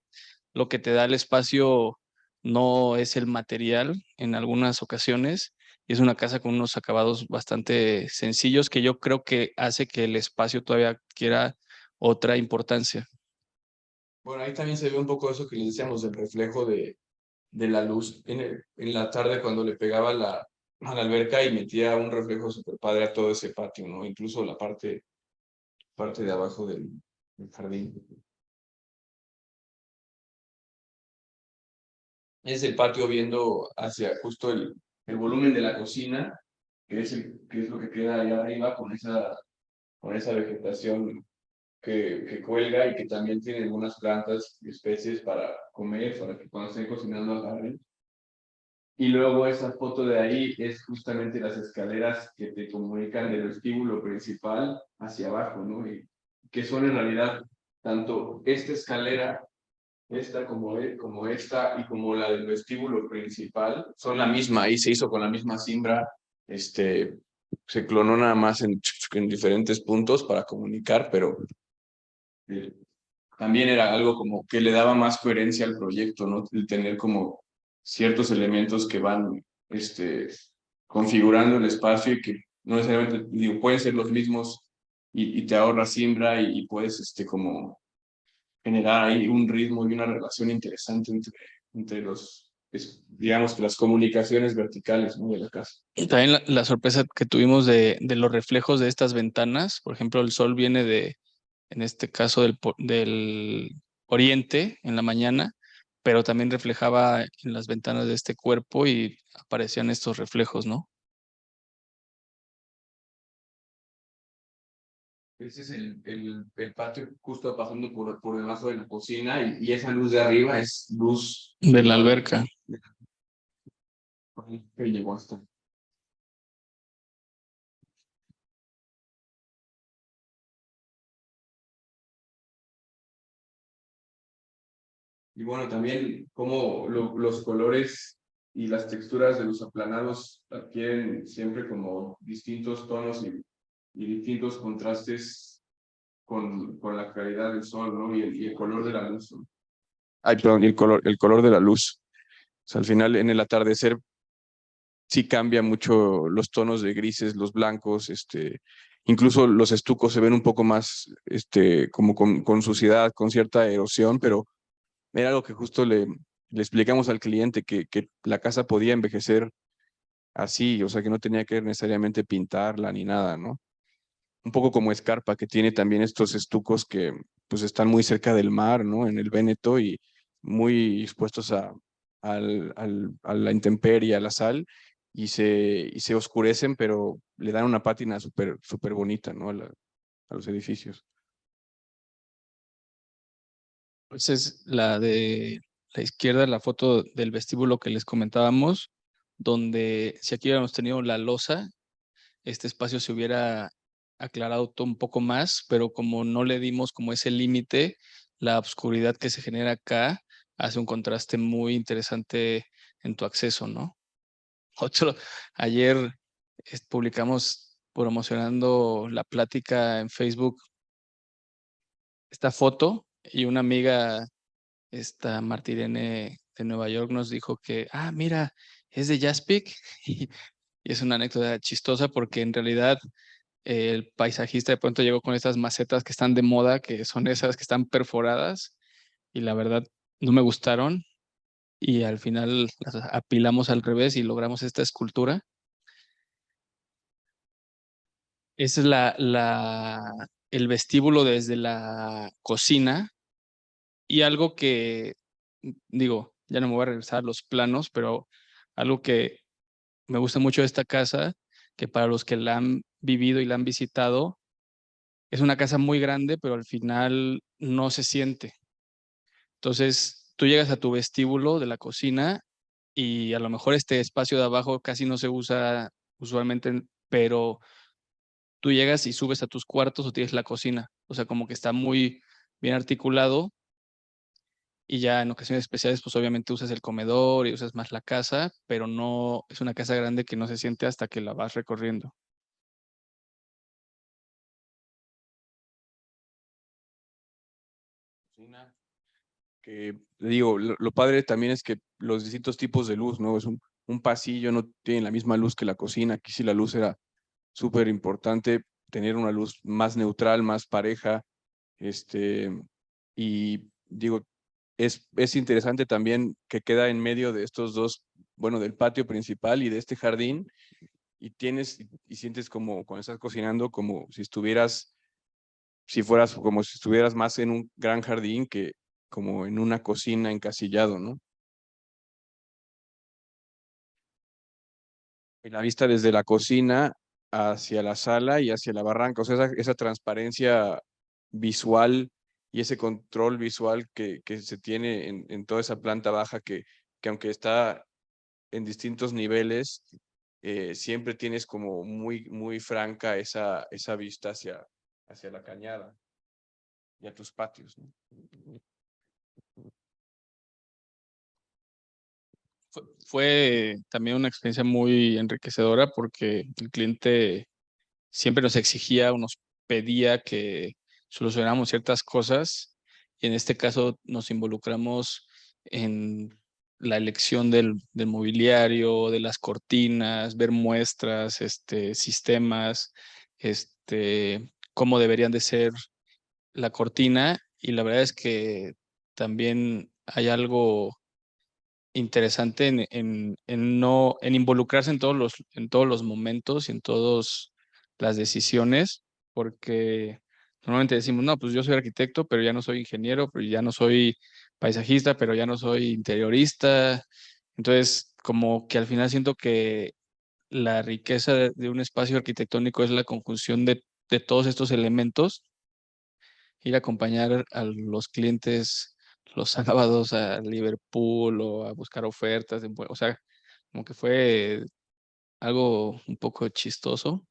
lo que te da el espacio no es el material en algunas ocasiones, y es una casa con unos acabados bastante sencillos que yo creo que hace que el espacio todavía adquiera otra importancia. Bueno, ahí también se ve un poco eso que les decíamos, del reflejo de la luz en la tarde cuando le pegaba a la alberca y metía un reflejo súper padre a todo ese patio, ¿no? Incluso la parte de abajo del jardín. Es el patio viendo hacia justo el volumen de la cocina, que es lo que queda ahí arriba con esa vegetación que cuelga y que también tiene algunas plantas y especies para comer, para que cuando estén cocinando agarren. Y luego esa foto de ahí es justamente las escaleras que te comunican del vestíbulo principal hacia abajo, ¿no? Y que son en realidad tanto esta escalera, esta como esta y como la del vestíbulo principal, son la misma. Ahí se hizo con la misma cimbra, se clonó nada más en diferentes puntos para comunicar, pero también era algo como que le daba más coherencia al proyecto, ¿no? El tener como ciertos elementos que van configurando el espacio y que no necesariamente digo, pueden ser los mismos y te ahorras siembra y puedes como generar ahí un ritmo y una relación interesante entre digamos que las comunicaciones verticales, ¿no? De la casa. Y también la sorpresa que tuvimos de los reflejos de estas ventanas. Por ejemplo, el sol viene en este caso del oriente en la mañana, pero también reflejaba en las ventanas de este cuerpo y aparecían estos reflejos, ¿no? Ese es el patio justo pasando por debajo de la cocina y esa luz de arriba es luz De la alberca. Que llegó hasta. Y bueno, también cómo los colores y las texturas de los aplanados adquieren siempre como distintos tonos y distintos contrastes con la claridad del sol, ¿no? Y el color de la luz, ¿no? Ay, perdón, y el color de la luz. O sea, al final en el atardecer sí cambia mucho los tonos de grises, los blancos, incluso los estucos se ven un poco más, como con suciedad, con cierta erosión, pero era algo que justo le explicamos al cliente que la casa podía envejecer así, o sea, que no tenía que necesariamente pintarla ni nada, ¿no? Un poco como Escarpa, que tiene también estos estucos que pues están muy cerca del mar, ¿no? En el Véneto y muy expuestos a la intemperie, a la sal, y se oscurecen, pero le dan una pátina súper súper bonita, ¿no? A los edificios. Pues es la de la izquierda, la foto del vestíbulo que les comentábamos, donde si aquí hubiéramos tenido la losa, este espacio se hubiera aclarado todo un poco más, pero como no le dimos como ese límite, la oscuridad que se genera acá hace un contraste muy interesante en tu acceso, ¿no? Ayer publicamos promocionando la plática en Facebook esta foto, y una amiga, esta Martirene de Nueva York, nos dijo que, mira, es de Jaspic, y es una anécdota chistosa porque en realidad el paisajista de pronto llegó con estas macetas que están de moda, que son esas que están perforadas, y la verdad no me gustaron, y al final las apilamos al revés y logramos esta escultura. Esa es el vestíbulo desde la cocina, y algo que, digo, ya no me voy a regresar a los planos, pero algo que me gusta mucho de esta casa, que para los que la han vivido y la han visitado, es una casa muy grande, pero al final no se siente. Entonces, tú llegas a tu vestíbulo de la cocina y a lo mejor este espacio de abajo casi no se usa usualmente, pero tú llegas y subes a tus cuartos o tienes la cocina. O sea, como que está muy bien articulado y ya en ocasiones especiales, pues obviamente usas el comedor y usas más la casa, pero no es una casa grande que no se siente hasta que la vas recorriendo. Cocina, que digo, lo padre también es que los distintos tipos de luz, ¿no? Es un pasillo, no tiene la misma luz que la cocina. Aquí sí la luz era súper importante, tener una luz más neutral, más pareja. Y digo, es interesante también que queda en medio de estos dos, bueno, del patio principal y de este jardín, y tienes y sientes como cuando estás cocinando, como si estuvieras, si fueras, como si estuvieras más en un gran jardín que como en una cocina encasillado, ¿no? Y la vista desde la cocina hacia la sala y hacia la barranca, o sea, esa transparencia visual y ese control visual que se tiene en toda esa planta baja que aunque está en distintos niveles, siempre tienes como muy franca esa vista hacia la cañada y a tus patios, ¿no? Fue también una experiencia muy enriquecedora porque el cliente siempre nos exigía o nos pedía que solucionáramos ciertas cosas y en este caso nos involucramos en la elección del mobiliario, de las cortinas, ver muestras, sistemas, cómo deberían de ser la cortina y la verdad es que también hay algo interesante en involucrarse en todos los momentos y en todas las decisiones, porque normalmente decimos, no, pues yo soy arquitecto, pero ya no soy ingeniero, pero ya no soy paisajista, pero ya no soy interiorista. Entonces, como que al final siento que la riqueza de un espacio arquitectónico es la conjunción de todos estos elementos, ir a acompañar a los clientes los sábados a Liverpool o a buscar ofertas, o sea, como que fue algo un poco chistoso.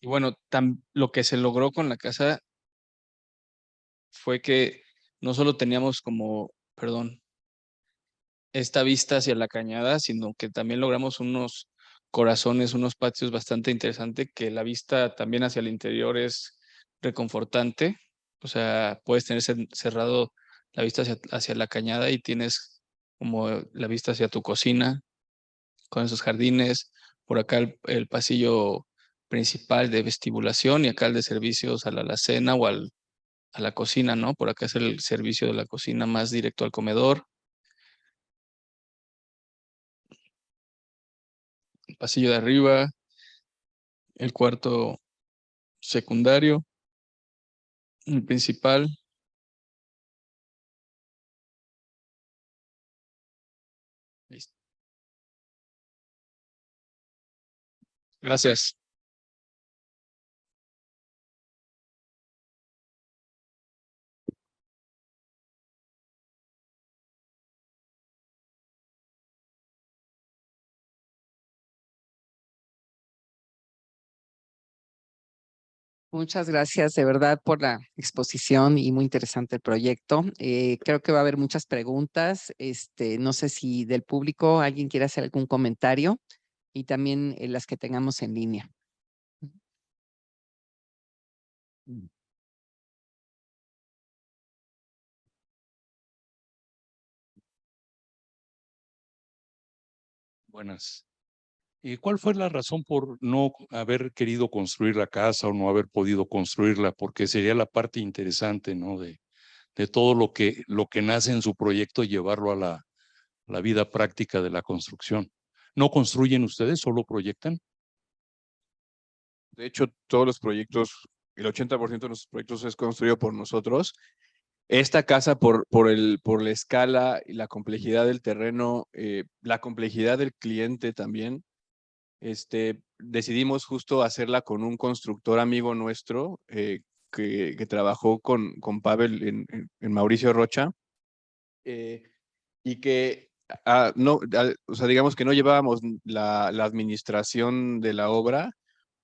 Y bueno, lo que se logró con la casa fue que no solo teníamos como, perdón, esta vista hacia la cañada, sino que también logramos unos corazones, unos patios bastante interesantes, que la vista también hacia el interior es reconfortante. O sea, puedes tener cerrado la vista hacia la cañada y tienes como la vista hacia tu cocina, con esos jardines. Por acá el pasillo principal de vestibulación y acá el de servicios a la alacena o a la cocina, ¿no? Por acá es el servicio de la cocina más directo al comedor. El pasillo de arriba, el cuarto secundario, el principal. Listo. Gracias. Muchas gracias de verdad por la exposición y muy interesante el proyecto. Creo que va a haber muchas preguntas. No sé si del público alguien quiere hacer algún comentario y también las que tengamos en línea. Buenas. ¿Cuál fue la razón por no haber querido construir la casa o no haber podido construirla? Porque sería la parte interesante, ¿no? De todo lo que nace en su proyecto y llevarlo a la vida práctica de la construcción. ¿No construyen ustedes, solo proyectan? De hecho, todos los proyectos, el 80% de nuestros proyectos es construido por nosotros. esta casa por la escala y la complejidad del terreno, la complejidad del cliente también, decidimos justo hacerla con un constructor amigo nuestro que trabajó con Pavel en Mauricio Rocha y que no, o sea, digamos que no llevábamos la administración de la obra,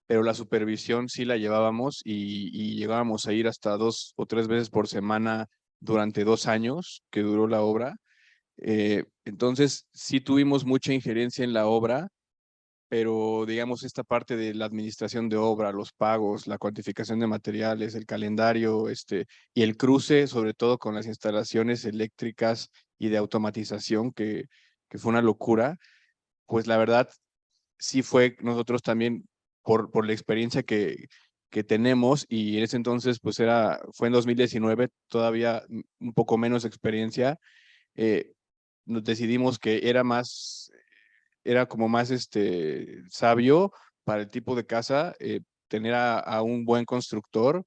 pero la supervisión sí la llevábamos y llegábamos a ir hasta 2 o 3 veces por semana durante 2 años que duró la obra. Entonces sí tuvimos mucha injerencia en la obra, pero digamos esta parte de la administración de obra, los pagos, la cuantificación de materiales, el calendario, y el cruce, sobre todo con las instalaciones eléctricas y de automatización, que fue una locura, pues la verdad sí fue nosotros también por la experiencia que tenemos y en ese entonces pues fue en 2019, todavía un poco menos experiencia, nos decidimos que era como más sabio para el tipo de casa, tener a un buen constructor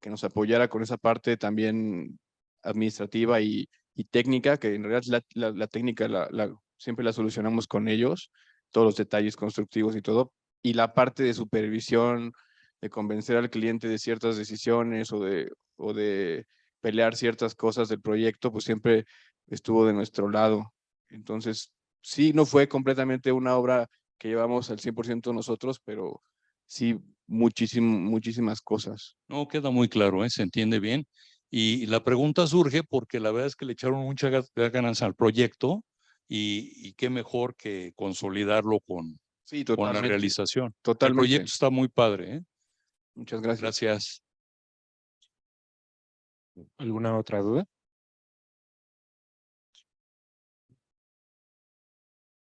que nos apoyara con esa parte también administrativa y técnica, que en realidad la técnica siempre la solucionamos con ellos, todos los detalles constructivos y todo, y la parte de supervisión, de convencer al cliente de ciertas decisiones o de pelear ciertas cosas del proyecto, pues siempre estuvo de nuestro lado. Entonces, sí, no fue completamente una obra que llevamos al 100% nosotros, pero sí muchísimas cosas. No, queda muy claro, ¿eh? Se entiende bien. Y la pregunta surge porque la verdad es que le echaron muchas ganas al proyecto y qué mejor que consolidarlo Sí, con la totalmente. realización. El Totalmente. proyecto está muy padre, ¿eh? Muchas gracias. Gracias. ¿Alguna otra duda?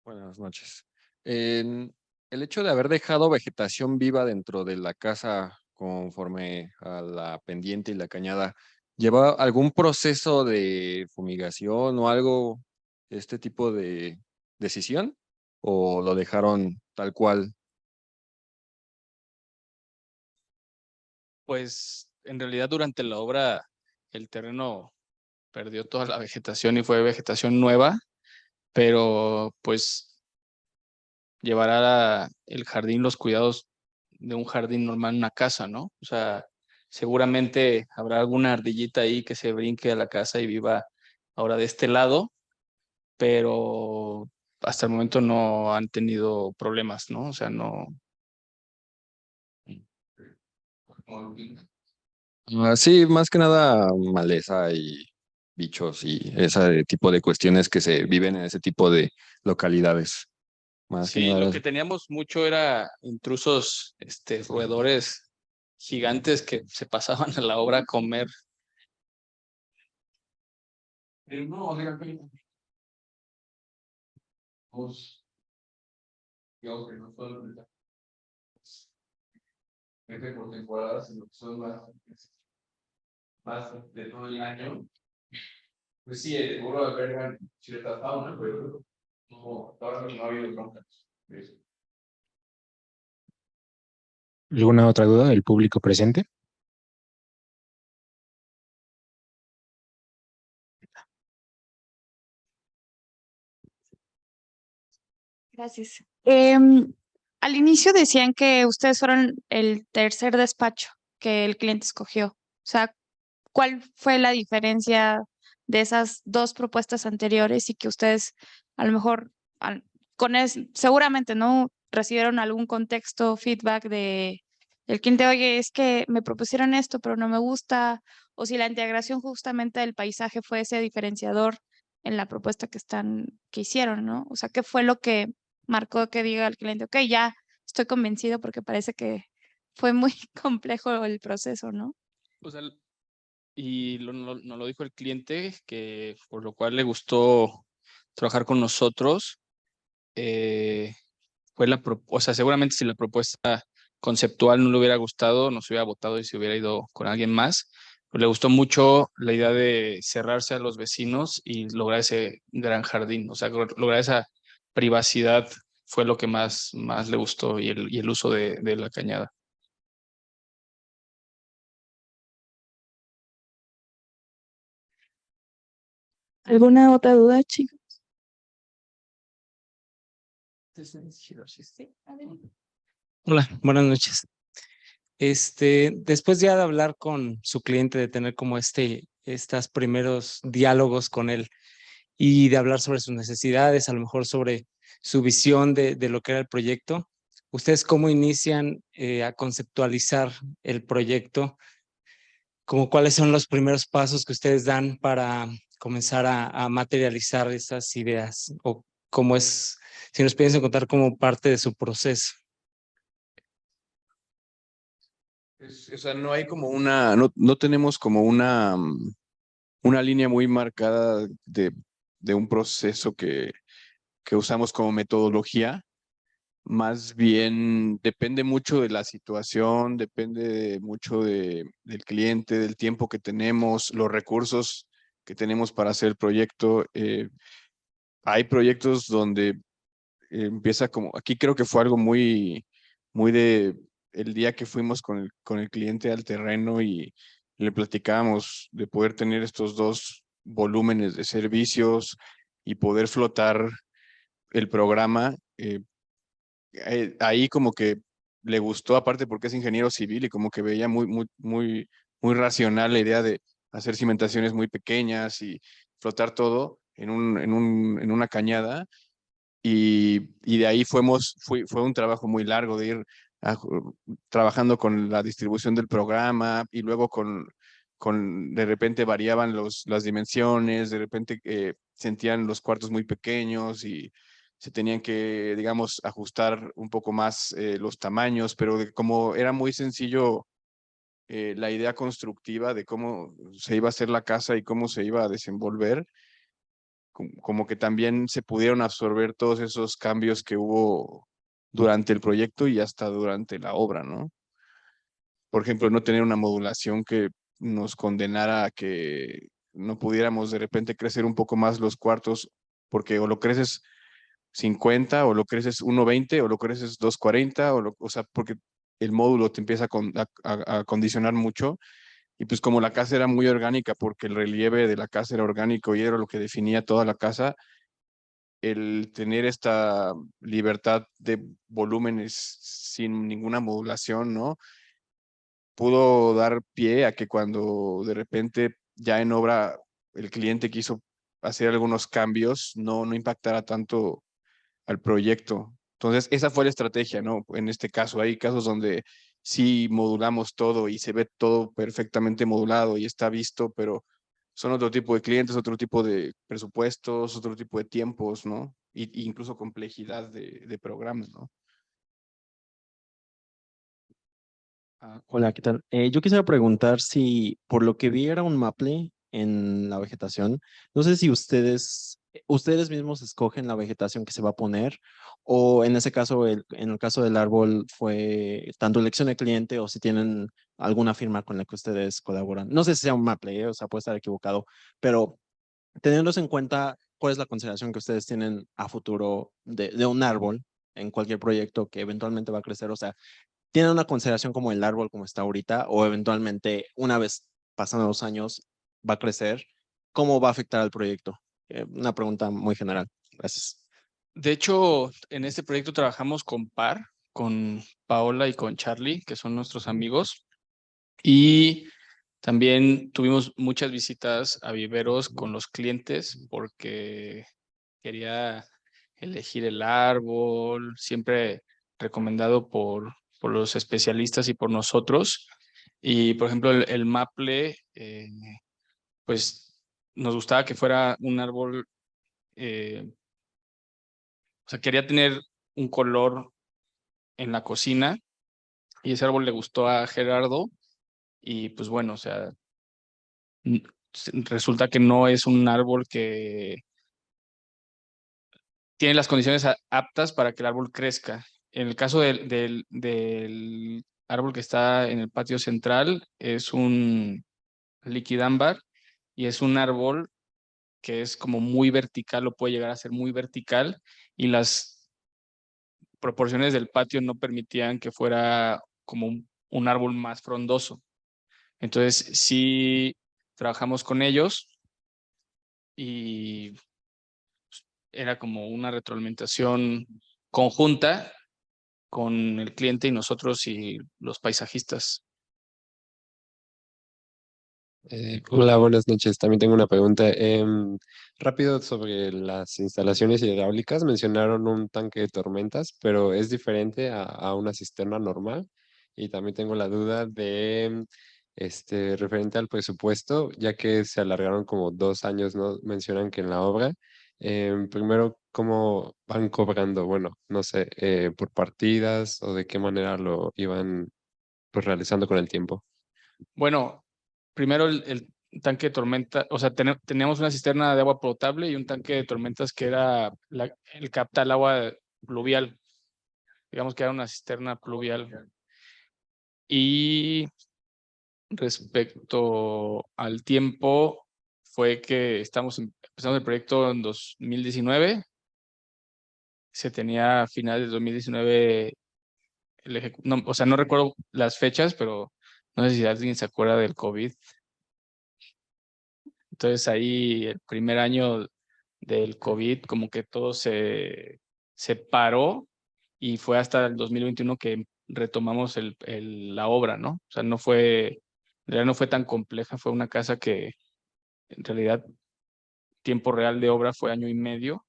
Buenas noches. El hecho de haber dejado vegetación viva dentro de la casa conforme a la pendiente y la cañada, ¿lleva algún proceso de fumigación o algo, este tipo de decisión? ¿O lo dejaron tal cual? Pues en realidad durante la obra el terreno perdió toda la vegetación y fue vegetación nueva, pero pues llevará el jardín los cuidados de un jardín normal en una casa, ¿no? O sea, seguramente habrá alguna ardillita ahí que se brinque a la casa y viva ahora de este lado, pero hasta el momento no han tenido problemas, ¿no? O sea, no. Sí, más que nada maleza y bichos y ese tipo de cuestiones que se viven en ese tipo de localidades. Más que Sí, lo nada. que teníamos mucho era intrusos, roedores gigantes que se pasaban a la obra a comer. No, por temporadas, en lo que son más de todo el año. Pues sí, seguro albergan cierta fauna, pero no, ahora no ha habido broncas. ¿Alguna otra duda del público presente? Gracias. Al inicio decían que ustedes fueron el tercer despacho que el cliente escogió. O sea, ¿cuál fue la diferencia de esas dos propuestas anteriores y que ustedes a lo mejor seguramente no recibieron algún contexto, feedback del cliente, oye, es que me propusieron esto, pero no me gusta, o si la integración justamente del paisaje fue ese diferenciador en la propuesta que hicieron, ¿no? O sea, ¿qué fue lo que marcó que diga al cliente, ok, ya estoy convencido porque parece que fue muy complejo el proceso, ¿no? O sea, y nos lo dijo el cliente, que por lo cual le gustó trabajar con nosotros. O sea, seguramente si la propuesta conceptual no le hubiera gustado, nos hubiera votado y se hubiera ido con alguien más. Pero le gustó mucho la idea de cerrarse a los vecinos y lograr ese gran jardín, o sea, lograr esa privacidad fue lo que más le gustó y el uso de la cañada. ¿Alguna otra duda, chicos? Hola, buenas noches. Después ya de hablar con su cliente, de tener como estos primeros diálogos con él y de hablar sobre sus necesidades, a lo mejor sobre su visión de lo que era el proyecto, ¿ustedes cómo inician a conceptualizar el proyecto? Como cuáles son los primeros pasos que ustedes dan para comenzar a materializar esas ideas? O cómo es, si nos piensan contar como parte de su proceso. O sea, no hay como no tenemos como una línea muy marcada de un proceso que usamos como metodología. Más bien depende mucho de la situación, depende mucho del cliente, del tiempo que tenemos, los recursos que tenemos para hacer el proyecto. Hay proyectos donde empieza como, aquí creo que fue algo muy de el día que fuimos con el cliente al terreno y le platicábamos de poder tener estos dos volúmenes de servicios y poder flotar el programa. Ahí como que le gustó, aparte porque es ingeniero civil y como que veía muy racional la idea de hacer cimentaciones muy pequeñas y flotar todo en una cañada. Y de ahí fue un trabajo muy largo de ir trabajando con la distribución del programa y luego de repente variaban las dimensiones, de repente sentían los cuartos muy pequeños y se tenían que, digamos, ajustar un poco más los tamaños, pero como era muy sencillo la idea constructiva de cómo se iba a hacer la casa y cómo se iba a desenvolver, como que también se pudieron absorber todos esos cambios que hubo durante el proyecto y hasta durante la obra, ¿no? Por ejemplo, no tener una modulación que nos condenara a que no pudiéramos de repente crecer un poco más los cuartos, porque o lo creces 50 o lo creces 1.20 o lo creces 2.40 o sea, porque el módulo te empieza a condicionar mucho. Y pues como la casa era muy orgánica, porque el relieve de la casa era orgánico y era lo que definía toda la casa, el tener esta libertad de volúmenes sin ninguna modulación, ¿no? Pudo dar pie a que cuando de repente ya en obra el cliente quiso hacer algunos cambios, no impactara tanto al proyecto. Entonces, esa fue la estrategia, ¿no? En este caso, hay casos donde sí modulamos todo y se ve todo perfectamente modulado y está visto, pero son otro tipo de clientes, otro tipo de presupuestos, otro tipo de tiempos, ¿no? Y incluso complejidad de programas, ¿no? Hola, ¿qué tal? Yo quisiera preguntar si por lo que vi era un maple en la vegetación. No sé si ustedes mismos escogen la vegetación que se va a poner o en ese caso, en el caso del árbol fue tanto elección de cliente o si tienen alguna firma con la que ustedes colaboran. No sé si sea un maple, o sea, puede estar equivocado, pero teniéndose en cuenta cuál es la consideración que ustedes tienen a futuro de un árbol en cualquier proyecto que eventualmente va a crecer, o sea, ¿tienen una consideración como el árbol como está ahorita o eventualmente una vez pasando los años va a crecer? ¿Cómo va a afectar al proyecto? Una pregunta muy general. Gracias. De hecho, en este proyecto trabajamos con PAR, con Paola y con Charlie, que son nuestros amigos. Y también tuvimos muchas visitas a viveros con los clientes porque quería elegir el árbol, siempre recomendado por los especialistas y por nosotros. Y, por ejemplo, el maple, pues nos gustaba que fuera un árbol, o sea, quería tener un color en la cocina y ese árbol le gustó a Gerardo y pues bueno, o sea, resulta que no es un árbol que tiene las condiciones aptas para que el árbol crezca. En el caso del árbol que está en el patio central, es un liquidámbar y es un árbol que es como muy vertical o puede llegar a ser muy vertical y las proporciones del patio no permitían que fuera como un árbol más frondoso. Entonces sí trabajamos con ellos y era como una retroalimentación conjunta con el cliente y nosotros y los paisajistas. Hola, buenas noches. También tengo una pregunta. Rápido sobre las instalaciones hidráulicas. Mencionaron un tanque de tormentas, pero es diferente a una cisterna normal. Y también tengo la duda de, referente al presupuesto, ya que se alargaron como 2 años, ¿no? Mencionan que en la obra. Primero, ¿cómo van cobrando? Bueno, no sé, por partidas o de qué manera lo iban pues realizando con el tiempo. Bueno, primero el tanque de tormenta, o sea, teníamos una cisterna de agua potable y un tanque de tormentas que era el capta el agua pluvial. Digamos que era una cisterna pluvial. Y respecto al tiempo, fue que empezamos el proyecto en 2019. Se tenía a finales de 2019 no, o sea, no recuerdo las fechas, pero no sé si alguien se acuerda del COVID. Entonces ahí el primer año del COVID como que todo se paró y fue hasta el 2021 que retomamos la obra, ¿no? O sea, en realidad no fue tan compleja, fue una casa que en realidad tiempo real de obra fue 1 año y medio,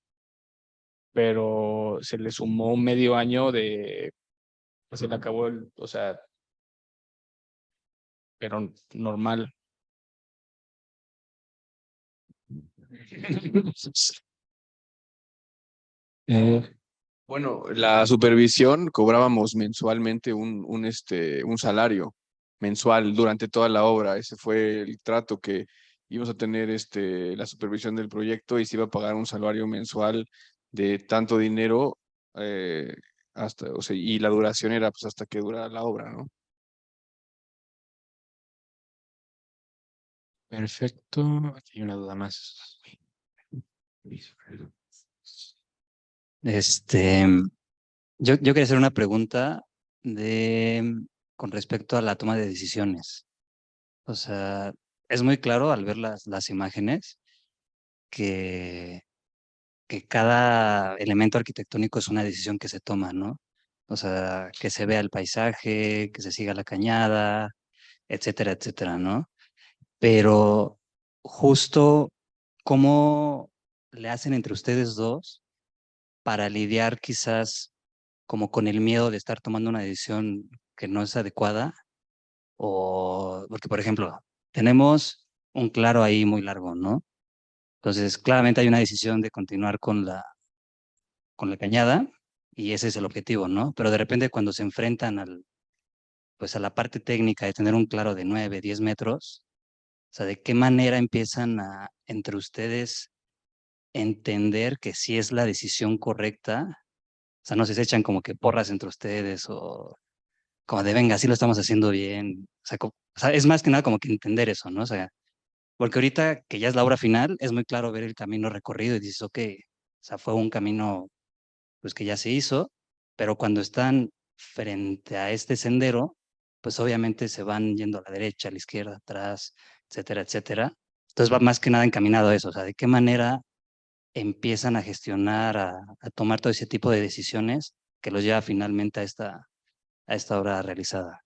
pero se le sumó medio año pues se le acabó o sea, pero normal. Bueno, la supervisión cobrábamos mensualmente un salario mensual durante toda la obra. Ese fue el trato que íbamos a tener la supervisión del proyecto y se iba a pagar un salario mensual de tanto dinero o sea, y la duración era pues hasta que durara la obra, ¿no? Perfecto. Aquí hay una duda más. Yo quería hacer una pregunta con respecto a la toma de decisiones. O sea, es muy claro al ver las imágenes que cada elemento arquitectónico es una decisión que se toma, ¿no? O sea, que se vea el paisaje, que se siga la cañada, etcétera, etcétera, ¿no? Pero justo, ¿cómo le hacen entre ustedes dos para lidiar quizás como con el miedo de estar tomando una decisión que no es adecuada? O porque, por ejemplo, tenemos un claro ahí muy largo, ¿no? Entonces, claramente hay una decisión de continuar con la cañada y ese es el objetivo, ¿no? Pero de repente cuando se enfrentan pues a la parte técnica de tener un claro de 9, 10 metros, o sea, ¿de qué manera empiezan entre ustedes entender que sí es la decisión correcta? O sea, no sé, se echan como que porras entre ustedes o como de venga, sí lo estamos haciendo bien. O sea, es más que nada como que entender eso, ¿no? O sea, porque ahorita que ya es la obra final, es muy claro ver el camino recorrido y dices, ok, o sea, fue un camino pues que ya se hizo, pero cuando están frente a este sendero, pues obviamente se van yendo a la derecha, a la izquierda, atrás, etcétera, etcétera. Entonces va más que nada encaminado a eso, o sea, de qué manera empiezan a gestionar, a tomar todo ese tipo de decisiones que los lleva finalmente a esta obra realizada.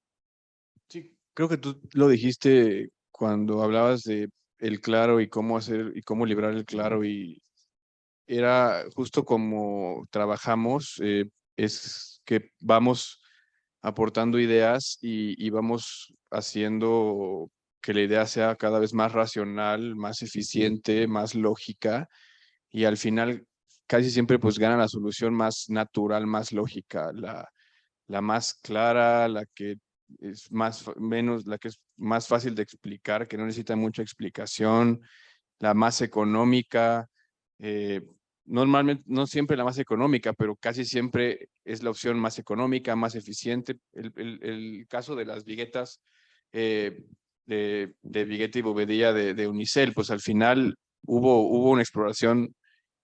Sí, creo que tú lo dijiste cuando hablabas de el claro y cómo hacer y cómo librar el claro y era justo como trabajamos, es que vamos aportando ideas y vamos haciendo que la idea sea cada vez más racional, más eficiente, más lógica y al final casi siempre pues gana la solución más natural, más lógica, la más clara, la que es la que es más fácil de explicar, que no necesita mucha explicación, la más económica, normalmente, no siempre la más económica, pero casi siempre es la opción más económica, más eficiente. El caso de las viguetas de Vigueta y Bovedilla de Unicel, pues al final hubo una exploración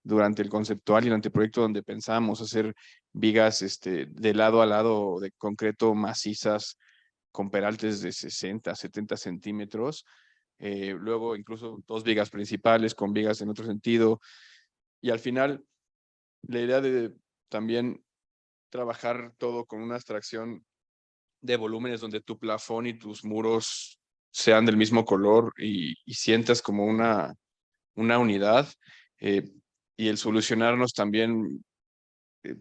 durante el conceptual y el anteproyecto donde pensábamos hacer vigas de lado a lado de concreto macizas con peraltes de 60, 70 centímetros. luego incluso 2 vigas principales con vigas en otro sentido. Y al final, la idea de también trabajar todo con una abstracción de volúmenes donde tu plafón y tus muros sean del mismo color y sientas como una unidad, y el solucionarnos también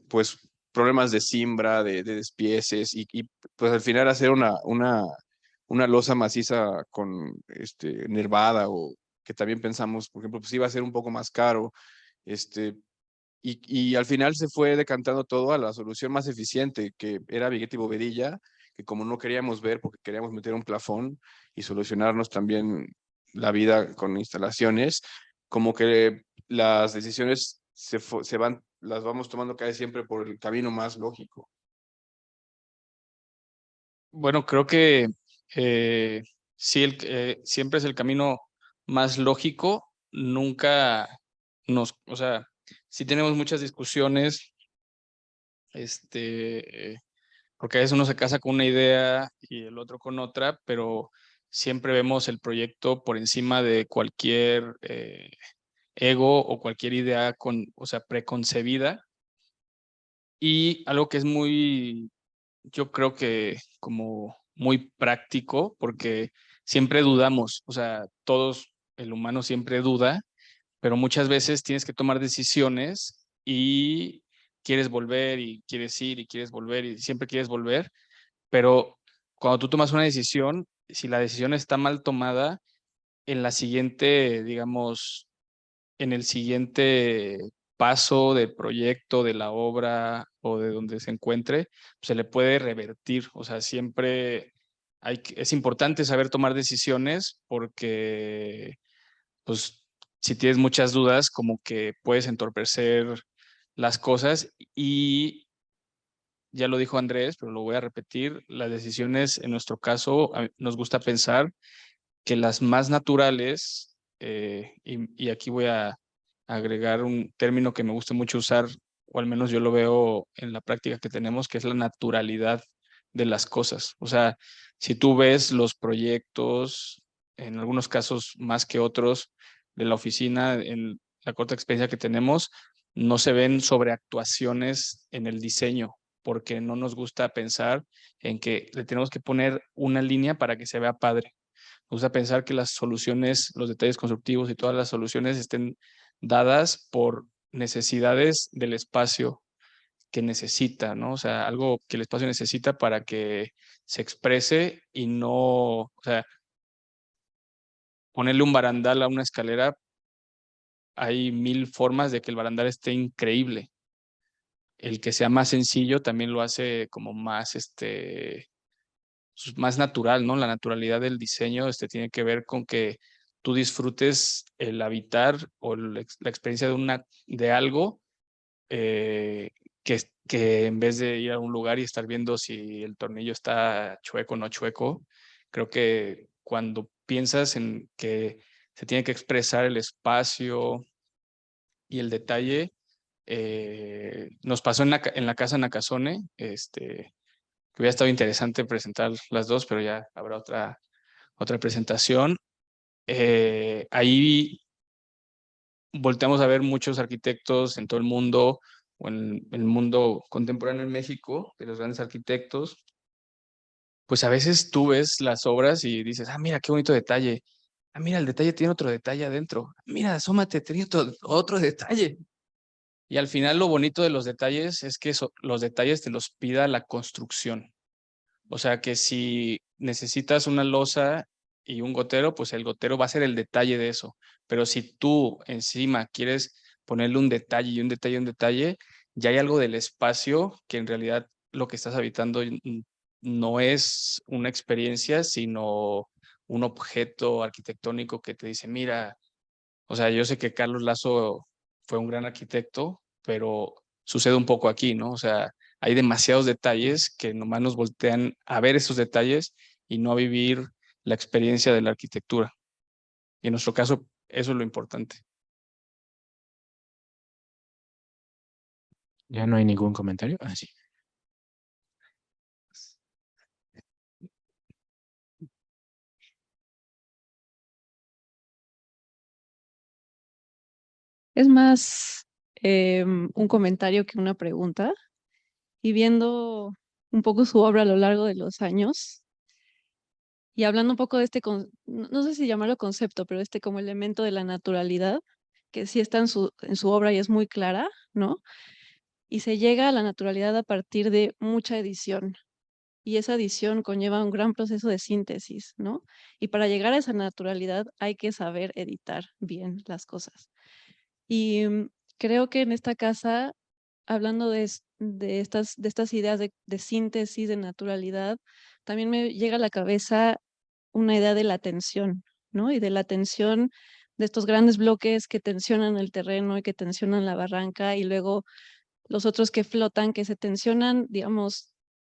pues problemas de cimbra, de despieces y pues al final hacer una losa maciza con nervada, o que también pensamos, por ejemplo, pues iba a ser un poco más caro, y al final se fue decantando todo a la solución más eficiente, que era Vigueta y Bovedilla, que como no queríamos ver porque queríamos meter un plafón y solucionarnos también la vida con instalaciones, como que las decisiones las vamos tomando casi siempre por el camino más lógico. Bueno, creo que sí, siempre es el camino más lógico. Nunca o sea, sí tenemos muchas discusiones, porque a veces uno se casa con una idea y el otro con otra, pero siempre vemos el proyecto por encima de cualquier ego o cualquier idea o sea, preconcebida. Y algo que es yo creo que como muy práctico, porque siempre dudamos, o sea, el humano siempre duda, pero muchas veces tienes que tomar decisiones y quieres volver y quieres ir y quieres volver y siempre quieres volver, pero cuando tú tomas una decisión, si la decisión está mal tomada, en la siguiente, digamos, en el siguiente paso del proyecto, de la obra o de donde se encuentre, pues, se le puede revertir. O sea, siempre es importante saber tomar decisiones porque, pues, si tienes muchas dudas, como que puedes entorpecer las cosas. Y ya lo dijo Andrés, pero lo voy a repetir, las decisiones en nuestro caso, nos gusta pensar que las más naturales, y aquí voy a agregar un término que me gusta mucho usar, o al menos yo lo veo en la práctica que tenemos, que es la naturalidad de las cosas. O sea, si tú ves los proyectos, en algunos casos más que otros, de la oficina, en la corta experiencia que tenemos, no se ven sobreactuaciones en el diseño, porque no nos gusta pensar en que le tenemos que poner una línea para que se vea padre. Nos gusta pensar que las soluciones, los detalles constructivos y todas las soluciones estén dadas por necesidades del espacio que necesita, ¿no? O sea, algo que el espacio necesita para que se exprese y no, o sea, ponerle un barandal a una escalera, hay 1000 formas de que el barandal esté increíble. El que sea más sencillo también lo hace como más, pues, más natural, ¿no? La naturalidad del diseño tiene que ver con que tú disfrutes el habitar o la experiencia de algo, que en vez de ir a un lugar y estar viendo si el tornillo está chueco o no chueco. Creo que cuando piensas en que se tiene que expresar el espacio y el detalle, nos pasó en la casa Nakazone, que hubiera estado interesante presentar las dos, pero ya habrá otra presentación. Ahí volteamos a ver muchos arquitectos en todo el mundo, o en el mundo contemporáneo en México, de los grandes arquitectos. Pues a veces tú ves las obras y dices, ah, mira, qué bonito detalle. Ah, mira, el detalle tiene otro detalle adentro. Mira, asómate, tiene otro detalle. Y al final lo bonito de los detalles es que los detalles te los pida la construcción. O sea que si necesitas una losa y un gotero, pues el gotero va a ser el detalle de eso. Pero si tú encima quieres ponerle un detalle y un detalle y un detalle, ya hay algo del espacio que en realidad lo que estás habitando no es una experiencia, sino un objeto arquitectónico que te dice, mira, o sea, yo sé que Carlos Lazo fue un gran arquitecto, pero sucede un poco aquí, ¿no? O sea, hay demasiados detalles que nomás nos voltean a ver esos detalles y no a vivir la experiencia de la arquitectura. Y en nuestro caso, eso es lo importante. ¿Ya no hay ningún comentario? Ah, sí. Es más un comentario que una pregunta. Y viendo un poco su obra a lo largo de los años y hablando un poco de no sé si llamarlo concepto, pero como elemento de la naturalidad, que sí está en su obra y es muy clara, ¿no? Y se llega a la naturalidad a partir de mucha edición. Y esa edición conlleva un gran proceso de síntesis, ¿no? Y para llegar a esa naturalidad hay que saber editar bien las cosas. Y creo que en esta casa, hablando de estas ideas de síntesis, de naturalidad, también me llega a la cabeza una idea de la tensión, ¿no? Y de la tensión de estos grandes bloques que tensionan el terreno y que tensionan la barranca, y luego los otros que flotan, que se tensionan, digamos,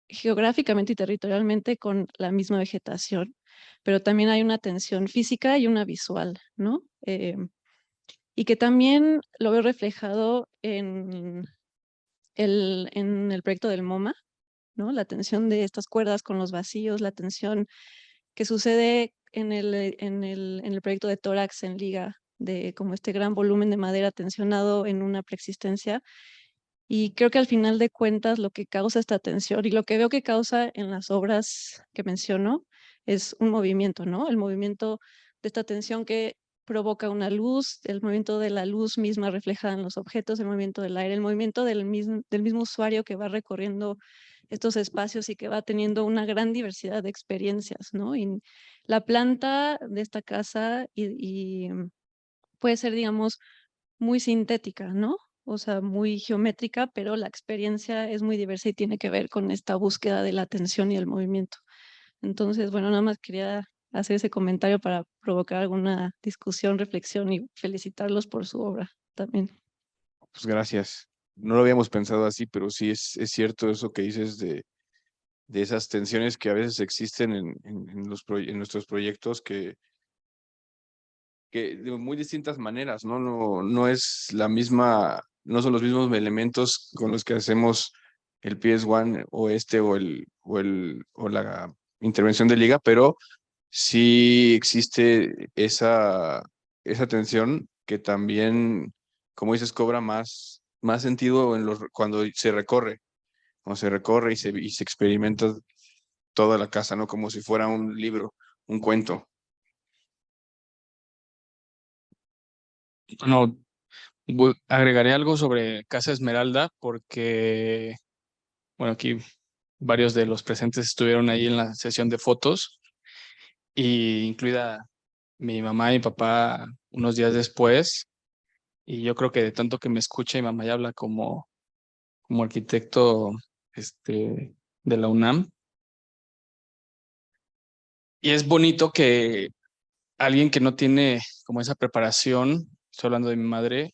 geográficamente y territorialmente con la misma vegetación, pero también hay una tensión física y una visual, ¿no? Y que también lo veo reflejado en el proyecto del MoMA, ¿no? La tensión de estas cuerdas con los vacíos, la tensión que sucede en el proyecto de Tórax en Liga, de como este gran volumen de madera tensionado en una preexistencia. Y creo que al final de cuentas lo que causa esta tensión y lo que veo que causa en las obras que menciono es un movimiento, ¿no? El movimiento de esta tensión que provoca una luz, el movimiento de la luz misma reflejada en los objetos, el movimiento del aire, el movimiento del mismo usuario que va recorriendo estos espacios y que va teniendo una gran diversidad de experiencias, ¿no? Y la planta de esta casa puede ser, digamos, muy sintética, ¿no? O sea, muy geométrica, pero la experiencia es muy diversa y tiene que ver con esta búsqueda de la atención y el movimiento. Entonces, bueno, nada más quería hacer ese comentario para provocar alguna discusión, reflexión y felicitarlos por su obra también. Pues gracias. No lo habíamos pensado así, pero sí es cierto eso que dices de esas tensiones que a veces existen en nuestros proyectos que de muy distintas maneras, ¿no? No es la misma, no son los mismos elementos con los que hacemos el PS1 o la intervención de liga, pero sí existe esa tensión que también, como dices, cobra más sentido cuando se recorre y se experimenta toda la casa, ¿no? Como si fuera un libro, un cuento. No, agregaré algo sobre Casa Esmeralda porque, bueno, aquí varios de los presentes estuvieron ahí en la sesión de fotos, y incluida mi mamá y mi papá unos días después, y yo creo que de tanto que me escucha mi mamá ya habla como arquitecto de la UNAM. Y es bonito que alguien que no tiene como esa preparación, estoy hablando de mi madre,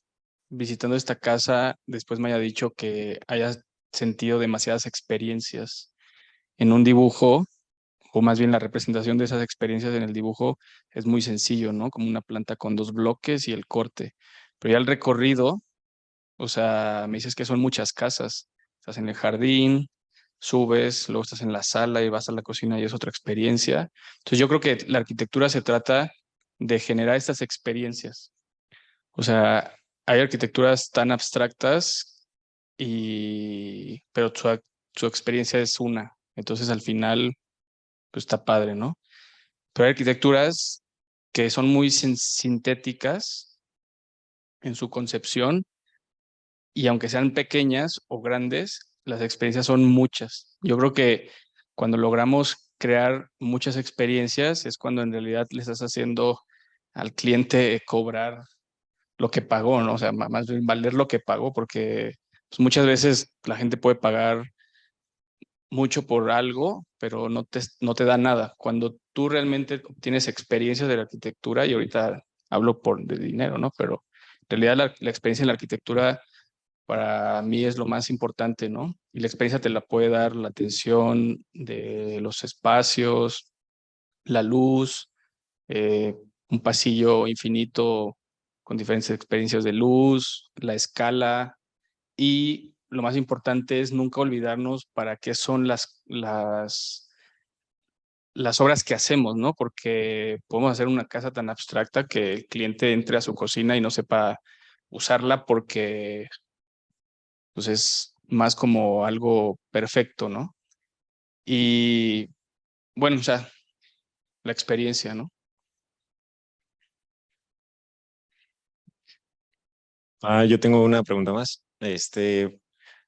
visitando esta casa, después me haya dicho que haya sentido demasiadas experiencias en un dibujo, o más bien la representación de esas experiencias en el dibujo es muy sencillo, ¿no? Como una planta con 2 bloques y el corte. Pero ya el recorrido, o sea, me dices que son muchas casas. Estás en el jardín, subes, luego estás en la sala y vas a la cocina y es otra experiencia. Entonces yo creo que la arquitectura se trata de generar estas experiencias. O sea, hay arquitecturas tan abstractas pero su experiencia es una. Entonces al final, pues está padre, ¿no? Pero hay arquitecturas que son muy sintéticas en su concepción, y aunque sean pequeñas o grandes, las experiencias son muchas. Yo creo que cuando logramos crear muchas experiencias es cuando en realidad le estás haciendo al cliente cobrar lo que pagó, ¿no? O sea, más bien valer lo que pagó, porque pues, muchas veces la gente puede pagar mucho por algo, pero no te da nada. Cuando tú realmente tienes experiencias de la arquitectura, y ahorita hablo de dinero, ¿no? Pero en realidad la experiencia en la arquitectura para mí es lo más importante, ¿no? Y la experiencia te la puede dar la atención de los espacios, la luz, un pasillo infinito con diferentes experiencias de luz, la escala, y lo más importante es nunca olvidarnos para qué son las obras que hacemos, ¿no? Porque podemos hacer una casa tan abstracta que el cliente entre a su cocina y no sepa usarla porque pues es más como algo perfecto, ¿no? Y bueno, o sea, la experiencia, ¿no? Yo tengo una pregunta más.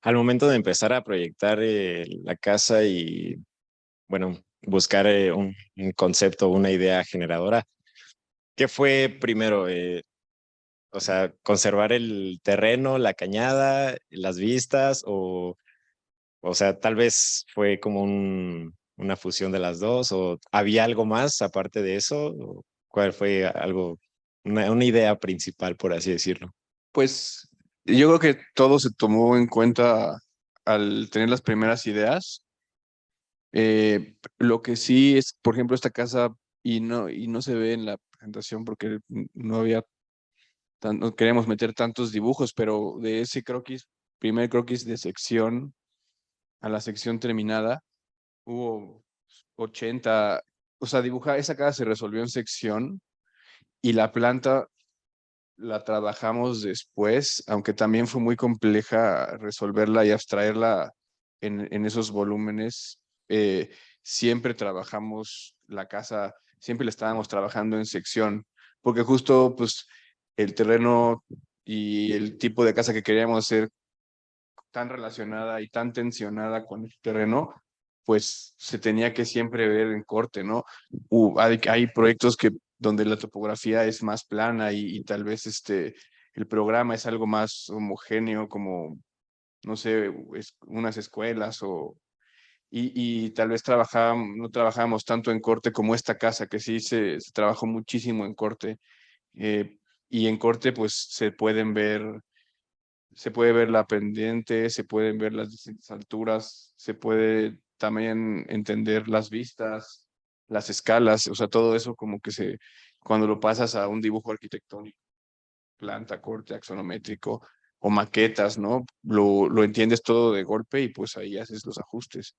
Al momento de empezar a proyectar la casa y, bueno, buscar un concepto, una idea generadora, ¿qué fue primero? O sea, conservar el terreno, la cañada, las vistas, o sea, tal vez fue como una fusión de las dos, o había algo más aparte de eso, o cuál fue algo, una idea principal, por así decirlo. Pues yo creo que todo se tomó en cuenta al tener las primeras ideas. Lo que sí es, por ejemplo, esta casa, y no se ve en la presentación porque no había, no queríamos meter tantos dibujos, pero de ese croquis, primer croquis de sección a la sección terminada, hubo 80, o sea, dibujar, esa casa se resolvió en sección y la planta la trabajamos después, aunque también fue muy compleja resolverla y abstraerla en esos volúmenes. Siempre trabajamos la casa, siempre la estábamos trabajando en sección, porque justo pues el terreno y el tipo de casa que queríamos hacer tan relacionada y tan tensionada con el terreno, pues se tenía que siempre ver en corte, ¿no? Hay proyectos que donde la topografía es más plana y tal vez el programa es algo más homogéneo, como, no sé, unas escuelas y tal vez no trabajábamos tanto en corte como esta casa, que sí se trabajó muchísimo en corte. Y en corte, pues se puede ver la pendiente, se pueden ver las distintas alturas, se puede también entender las vistas, las escalas, o sea, todo eso como que cuando lo pasas a un dibujo arquitectónico, planta, corte, axonométrico o maquetas, ¿no? Lo entiendes todo de golpe y pues ahí haces los ajustes.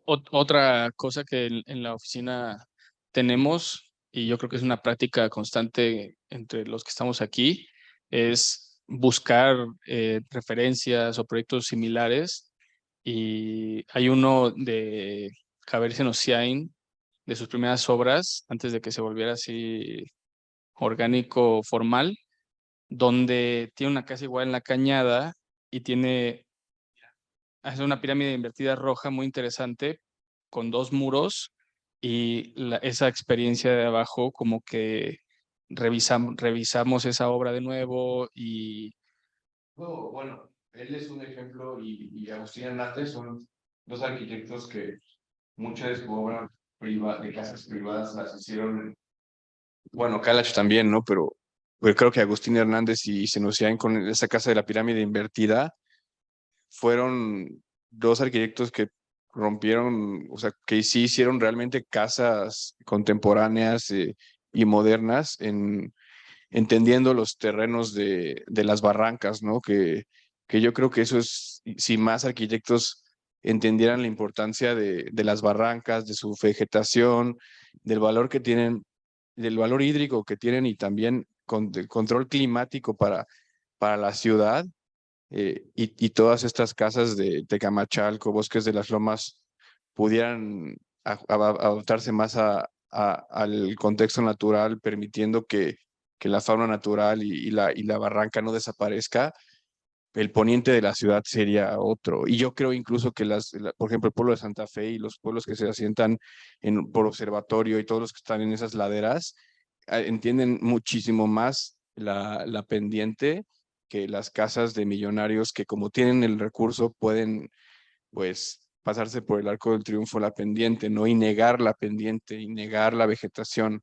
Otra cosa que en la oficina tenemos, y yo creo que es una práctica constante entre los que estamos aquí, es buscar referencias o proyectos similares. Y hay uno de Javier Senosiain, de sus primeras obras, antes de que se volviera así orgánico formal, donde tiene una casa igual en la Cañada y hace una pirámide invertida roja muy interesante con dos muros y esa experiencia de abajo como que revisamos esa obra de nuevo y Bueno, él es un ejemplo y Agustín Hernández son dos arquitectos que muchas de su obra de casas privadas las hicieron, bueno, Kalach también, ¿no? Pero creo que Agustín Hernández y Senosian con esa casa de la pirámide invertida fueron dos arquitectos que rompieron, o sea, que sí hicieron realmente casas contemporáneas y modernas entendiendo los terrenos de las barrancas, ¿no? Que yo creo que eso es, si más arquitectos entendieran la importancia de las barrancas, de su vegetación, del valor que tienen, del valor hídrico que tienen y también del control climático para la ciudad, y todas estas casas de Tecamachalco, Bosques de las Lomas, pudieran adaptarse más al contexto natural, permitiendo que la fauna natural y la barranca no desaparezca, el poniente de la ciudad sería otro. Y yo creo incluso que por ejemplo, el pueblo de Santa Fe y los pueblos que se asientan por observatorio y todos los que están en esas laderas, entienden muchísimo más la pendiente que las casas de millonarios que como tienen el recurso pueden pues pasarse por el arco del triunfo la pendiente, ¿no? Y negar la pendiente y negar la vegetación.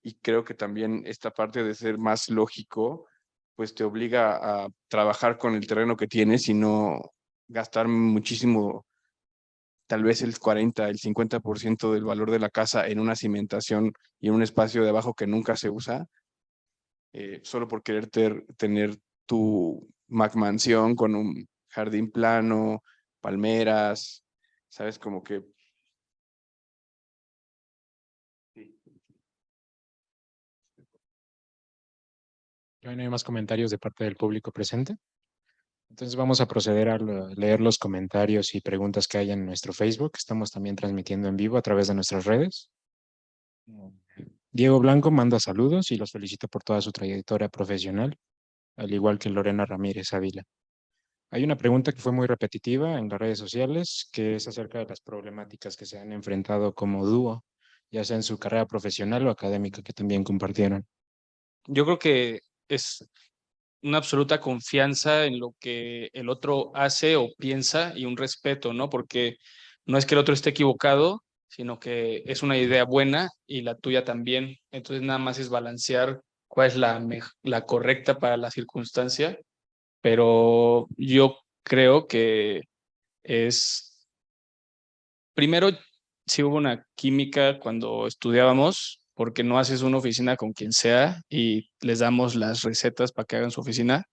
Y creo que también esta parte de ser más lógico, pues te obliga a trabajar con el terreno que tienes y no gastar muchísimo, tal vez el 40, el 50% del valor de la casa en una cimentación y en un espacio de abajo que nunca se usa, solo por querer tener tu mansión con un jardín plano, palmeras, ¿sabes? Como que... No hay más comentarios de parte del público presente. Entonces vamos a proceder a leer los comentarios y preguntas que hay en nuestro Facebook. Estamos también transmitiendo en vivo a través de nuestras redes. Diego Blanco manda saludos y los felicita por toda su trayectoria profesional, al igual que Lorena Ramírez Ávila. Hay una pregunta que fue muy repetitiva en las redes sociales, que es acerca de las problemáticas que se han enfrentado como dúo, ya sea en su carrera profesional o académica, que también compartieron. Yo creo que es una absoluta confianza en lo que el otro hace o piensa y un respeto, ¿no? Porque no es que el otro esté equivocado, sino que es una idea buena y la tuya también. Entonces nada más es balancear cuál es la correcta para la circunstancia, pero yo creo que es, primero, si hubo una química cuando estudiábamos, porque no haces una oficina con quien sea y les damos las recetas para que hagan su oficina.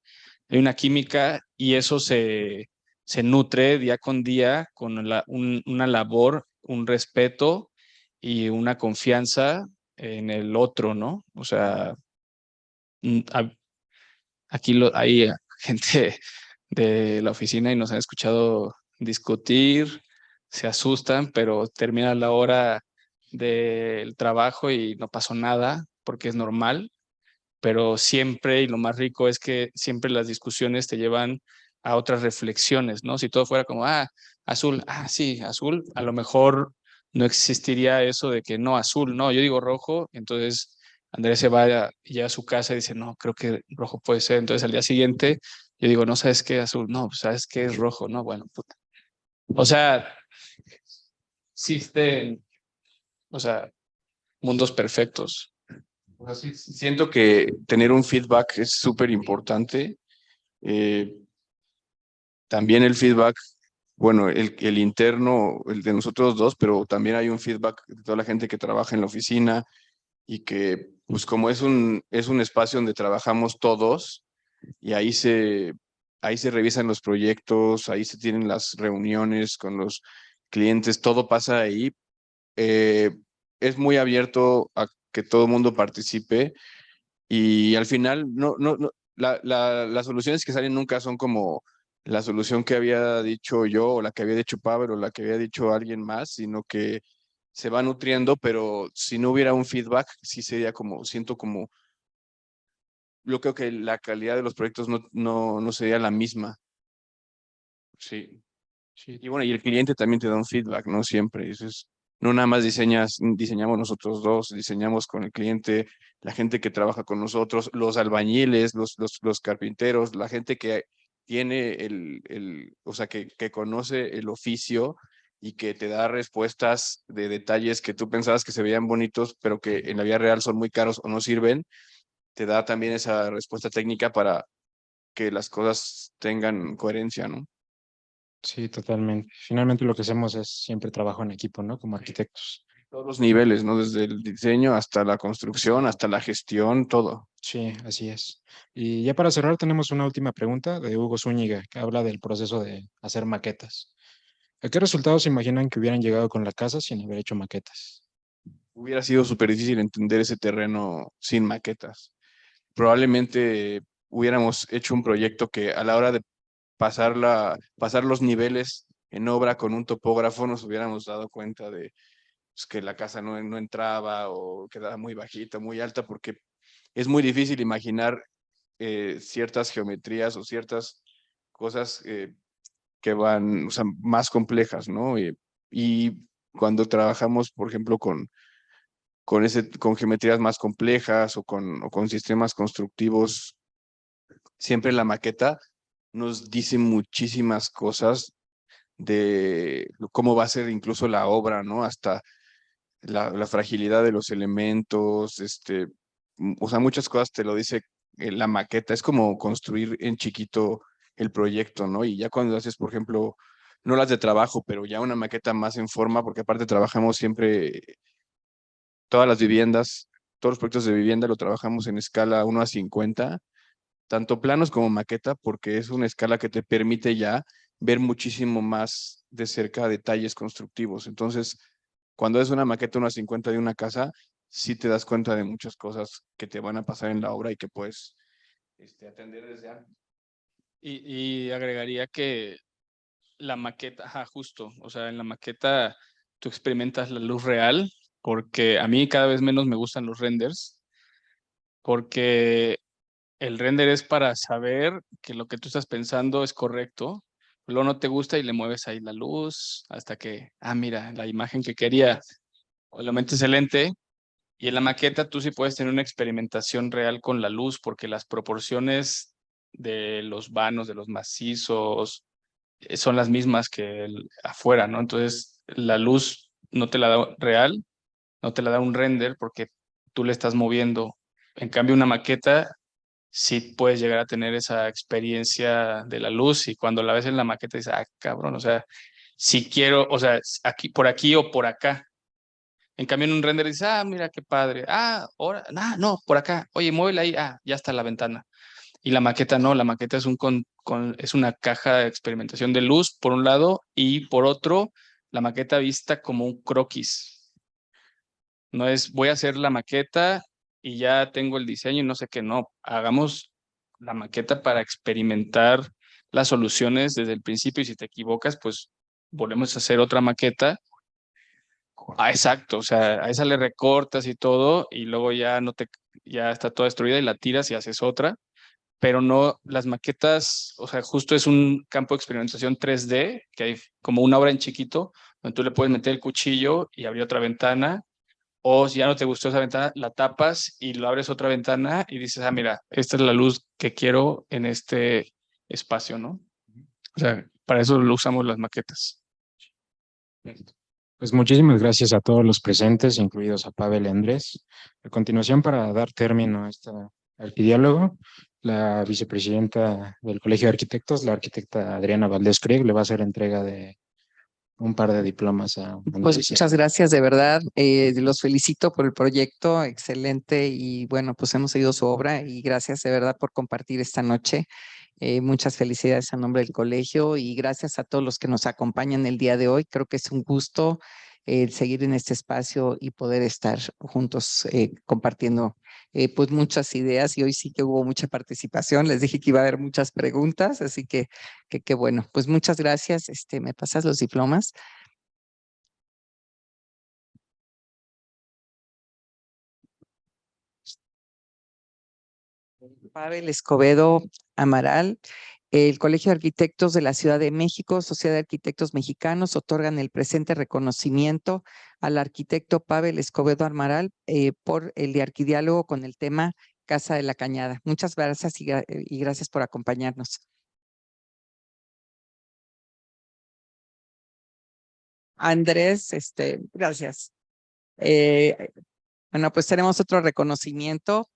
Hay una química y eso se nutre día con día con una labor, un respeto y una confianza en el otro, ¿no? O sea, aquí hay gente de la oficina y nos han escuchado discutir, se asustan, pero termina la hora del trabajo y no pasó nada porque es normal, pero siempre, y lo más rico es que siempre las discusiones te llevan a otras reflexiones, ¿no? Si todo fuera como, azul, sí, azul, a lo mejor no existiría eso de que no, azul, no, yo digo rojo, entonces Andrés se va ya a su casa y dice, no, creo que rojo puede ser, entonces al día siguiente yo digo, no, ¿sabes qué, azul? No, pues, ¿sabes qué es rojo? No, bueno, puta. O sea, existen, o sea, mundos perfectos. O sea, sí, siento que tener un feedback es súper importante. También el feedback, bueno, el interno, el de nosotros dos, pero también hay un feedback de toda la gente que trabaja en la oficina y que, pues como es un espacio donde trabajamos todos y ahí se revisan los proyectos, ahí se tienen las reuniones con los clientes, todo pasa ahí. Es muy abierto a que todo el mundo participe y al final las soluciones que salen nunca son como la solución que había dicho yo o la que había dicho Pavel o la que había dicho alguien más, sino que se va nutriendo, pero si no hubiera un feedback, sí sería como, siento como, yo creo que la calidad de los proyectos no sería la misma. Sí. Sí. Y bueno, y el cliente también te da un feedback, ¿no? Siempre. Eso es, no nada más diseñamos nosotros dos, diseñamos con el cliente, la gente que trabaja con nosotros, los albañiles, los carpinteros, la gente que tiene o sea, que conoce el oficio y que te da respuestas de detalles que tú pensabas que se veían bonitos, pero que en la vida real son muy caros o no sirven, te da también esa respuesta técnica para que las cosas tengan coherencia, ¿no? Sí, totalmente. Finalmente lo que hacemos es siempre trabajo en equipo, ¿no? Como arquitectos. Todos los niveles, ¿no? Desde el diseño hasta la construcción, hasta la gestión, todo. Sí, así es. Y ya para cerrar tenemos una última pregunta de Hugo Zúñiga, que habla del proceso de hacer maquetas. ¿A qué resultados se imaginan que hubieran llegado con la casa sin haber hecho maquetas? Hubiera sido súper difícil entender ese terreno sin maquetas. Probablemente hubiéramos hecho un proyecto que a la hora de pasar los niveles en obra con un topógrafo nos hubiéramos dado cuenta de pues, que la casa no entraba o quedaba muy bajita, muy alta, porque es muy difícil imaginar ciertas geometrías o ciertas cosas que van, o sea, más complejas, ¿no? Y cuando trabajamos, por ejemplo, con geometrías más complejas o con sistemas constructivos, siempre la maqueta nos dice muchísimas cosas de cómo va a ser incluso la obra, ¿no? Hasta la fragilidad de los elementos, o sea, muchas cosas te lo dice la maqueta. Es como construir en chiquito el proyecto, ¿no? Y ya cuando haces, por ejemplo, no las de trabajo, pero ya una maqueta más en forma, porque aparte trabajamos siempre todas las viviendas, todos los proyectos de vivienda lo trabajamos en escala 1:50, tanto planos como maqueta, porque es una escala que te permite ya ver muchísimo más de cerca detalles constructivos. Entonces, cuando es una maqueta 1:50 de una casa, sí te das cuenta de muchas cosas que te van a pasar en la obra y que puedes atender desde antes. Y agregaría que la maqueta, ajá, justo, o sea, en la maqueta tú experimentas la luz real, porque a mí cada vez menos me gustan los renders, porque el render es para saber que lo que tú estás pensando es correcto, luego no te gusta y le mueves ahí la luz hasta que, mira, la imagen que quería, obviamente excelente. Y en la maqueta tú sí puedes tener una experimentación real con la luz, porque las proporciones de los vanos, de los macizos, son las mismas que afuera, ¿no? Entonces la luz no te la da real, no te la da un render porque tú le estás moviendo. En cambio, una maqueta sí puedes llegar a tener esa experiencia de la luz y cuando la ves en la maqueta dices, cabrón, o sea, si quiero, o sea, aquí o por acá. En cambio, en un render dices, mira qué padre. Ahora, no, por acá. Oye, muévela ahí. Ya está la ventana. Y la maqueta no, la maqueta es es una caja de experimentación de luz, por un lado, y por otro, la maqueta vista como un croquis. No es, voy a hacer la maqueta y ya tengo el diseño y no sé qué, no. Hagamos la maqueta para experimentar las soluciones desde el principio y si te equivocas, pues volvemos a hacer otra maqueta. Exacto, o sea, a esa le recortas y todo y luego ya está toda destruida y la tiras y haces otra, pero no, las maquetas, o sea, justo es un campo de experimentación 3D, que hay como una obra en chiquito, donde tú le puedes meter el cuchillo y abrir otra ventana, o si ya no te gustó esa ventana, la tapas y lo abres otra ventana y dices, mira, esta es la luz que quiero en este espacio, ¿no? O sea, para eso lo usamos las maquetas. Pues muchísimas gracias a todos los presentes, incluidos a Pavel y Andrés. A continuación, para dar término a este diálogo, la vicepresidenta del Colegio de Arquitectos, la arquitecta Adriana Valdés Krieg, le va a hacer entrega de un par de diplomas a Andrés. Pues muchas gracias, de verdad. Los felicito por el proyecto, excelente. Y bueno, pues hemos seguido su obra y gracias de verdad por compartir esta noche. Muchas felicidades a nombre del colegio y gracias a todos los que nos acompañan el día de hoy. Creo que es un gusto seguir en este espacio y poder estar juntos compartiendo pues muchas ideas y hoy sí que hubo mucha participación. Les dije que iba a haber muchas preguntas, así que bueno, pues muchas gracias. ¿Me pasas los diplomas? Pavel Escobedo Amaral, el Colegio de Arquitectos de la Ciudad de México, Sociedad de Arquitectos Mexicanos, otorgan el presente reconocimiento al arquitecto Pavel Escobedo Amaral por el de arquidiálogo con el tema Casa de la Cañada. Muchas gracias y gracias por acompañarnos. Andrés, gracias. Bueno, pues tenemos otro reconocimiento.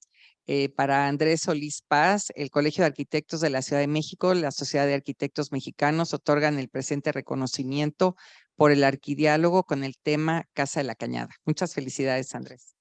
Para Andrés Solís Paz, el Colegio de Arquitectos de la Ciudad de México, la Sociedad de Arquitectos Mexicanos otorgan el presente reconocimiento por el arquidiálogo con el tema Casa de la Cañada. Muchas felicidades, Andrés.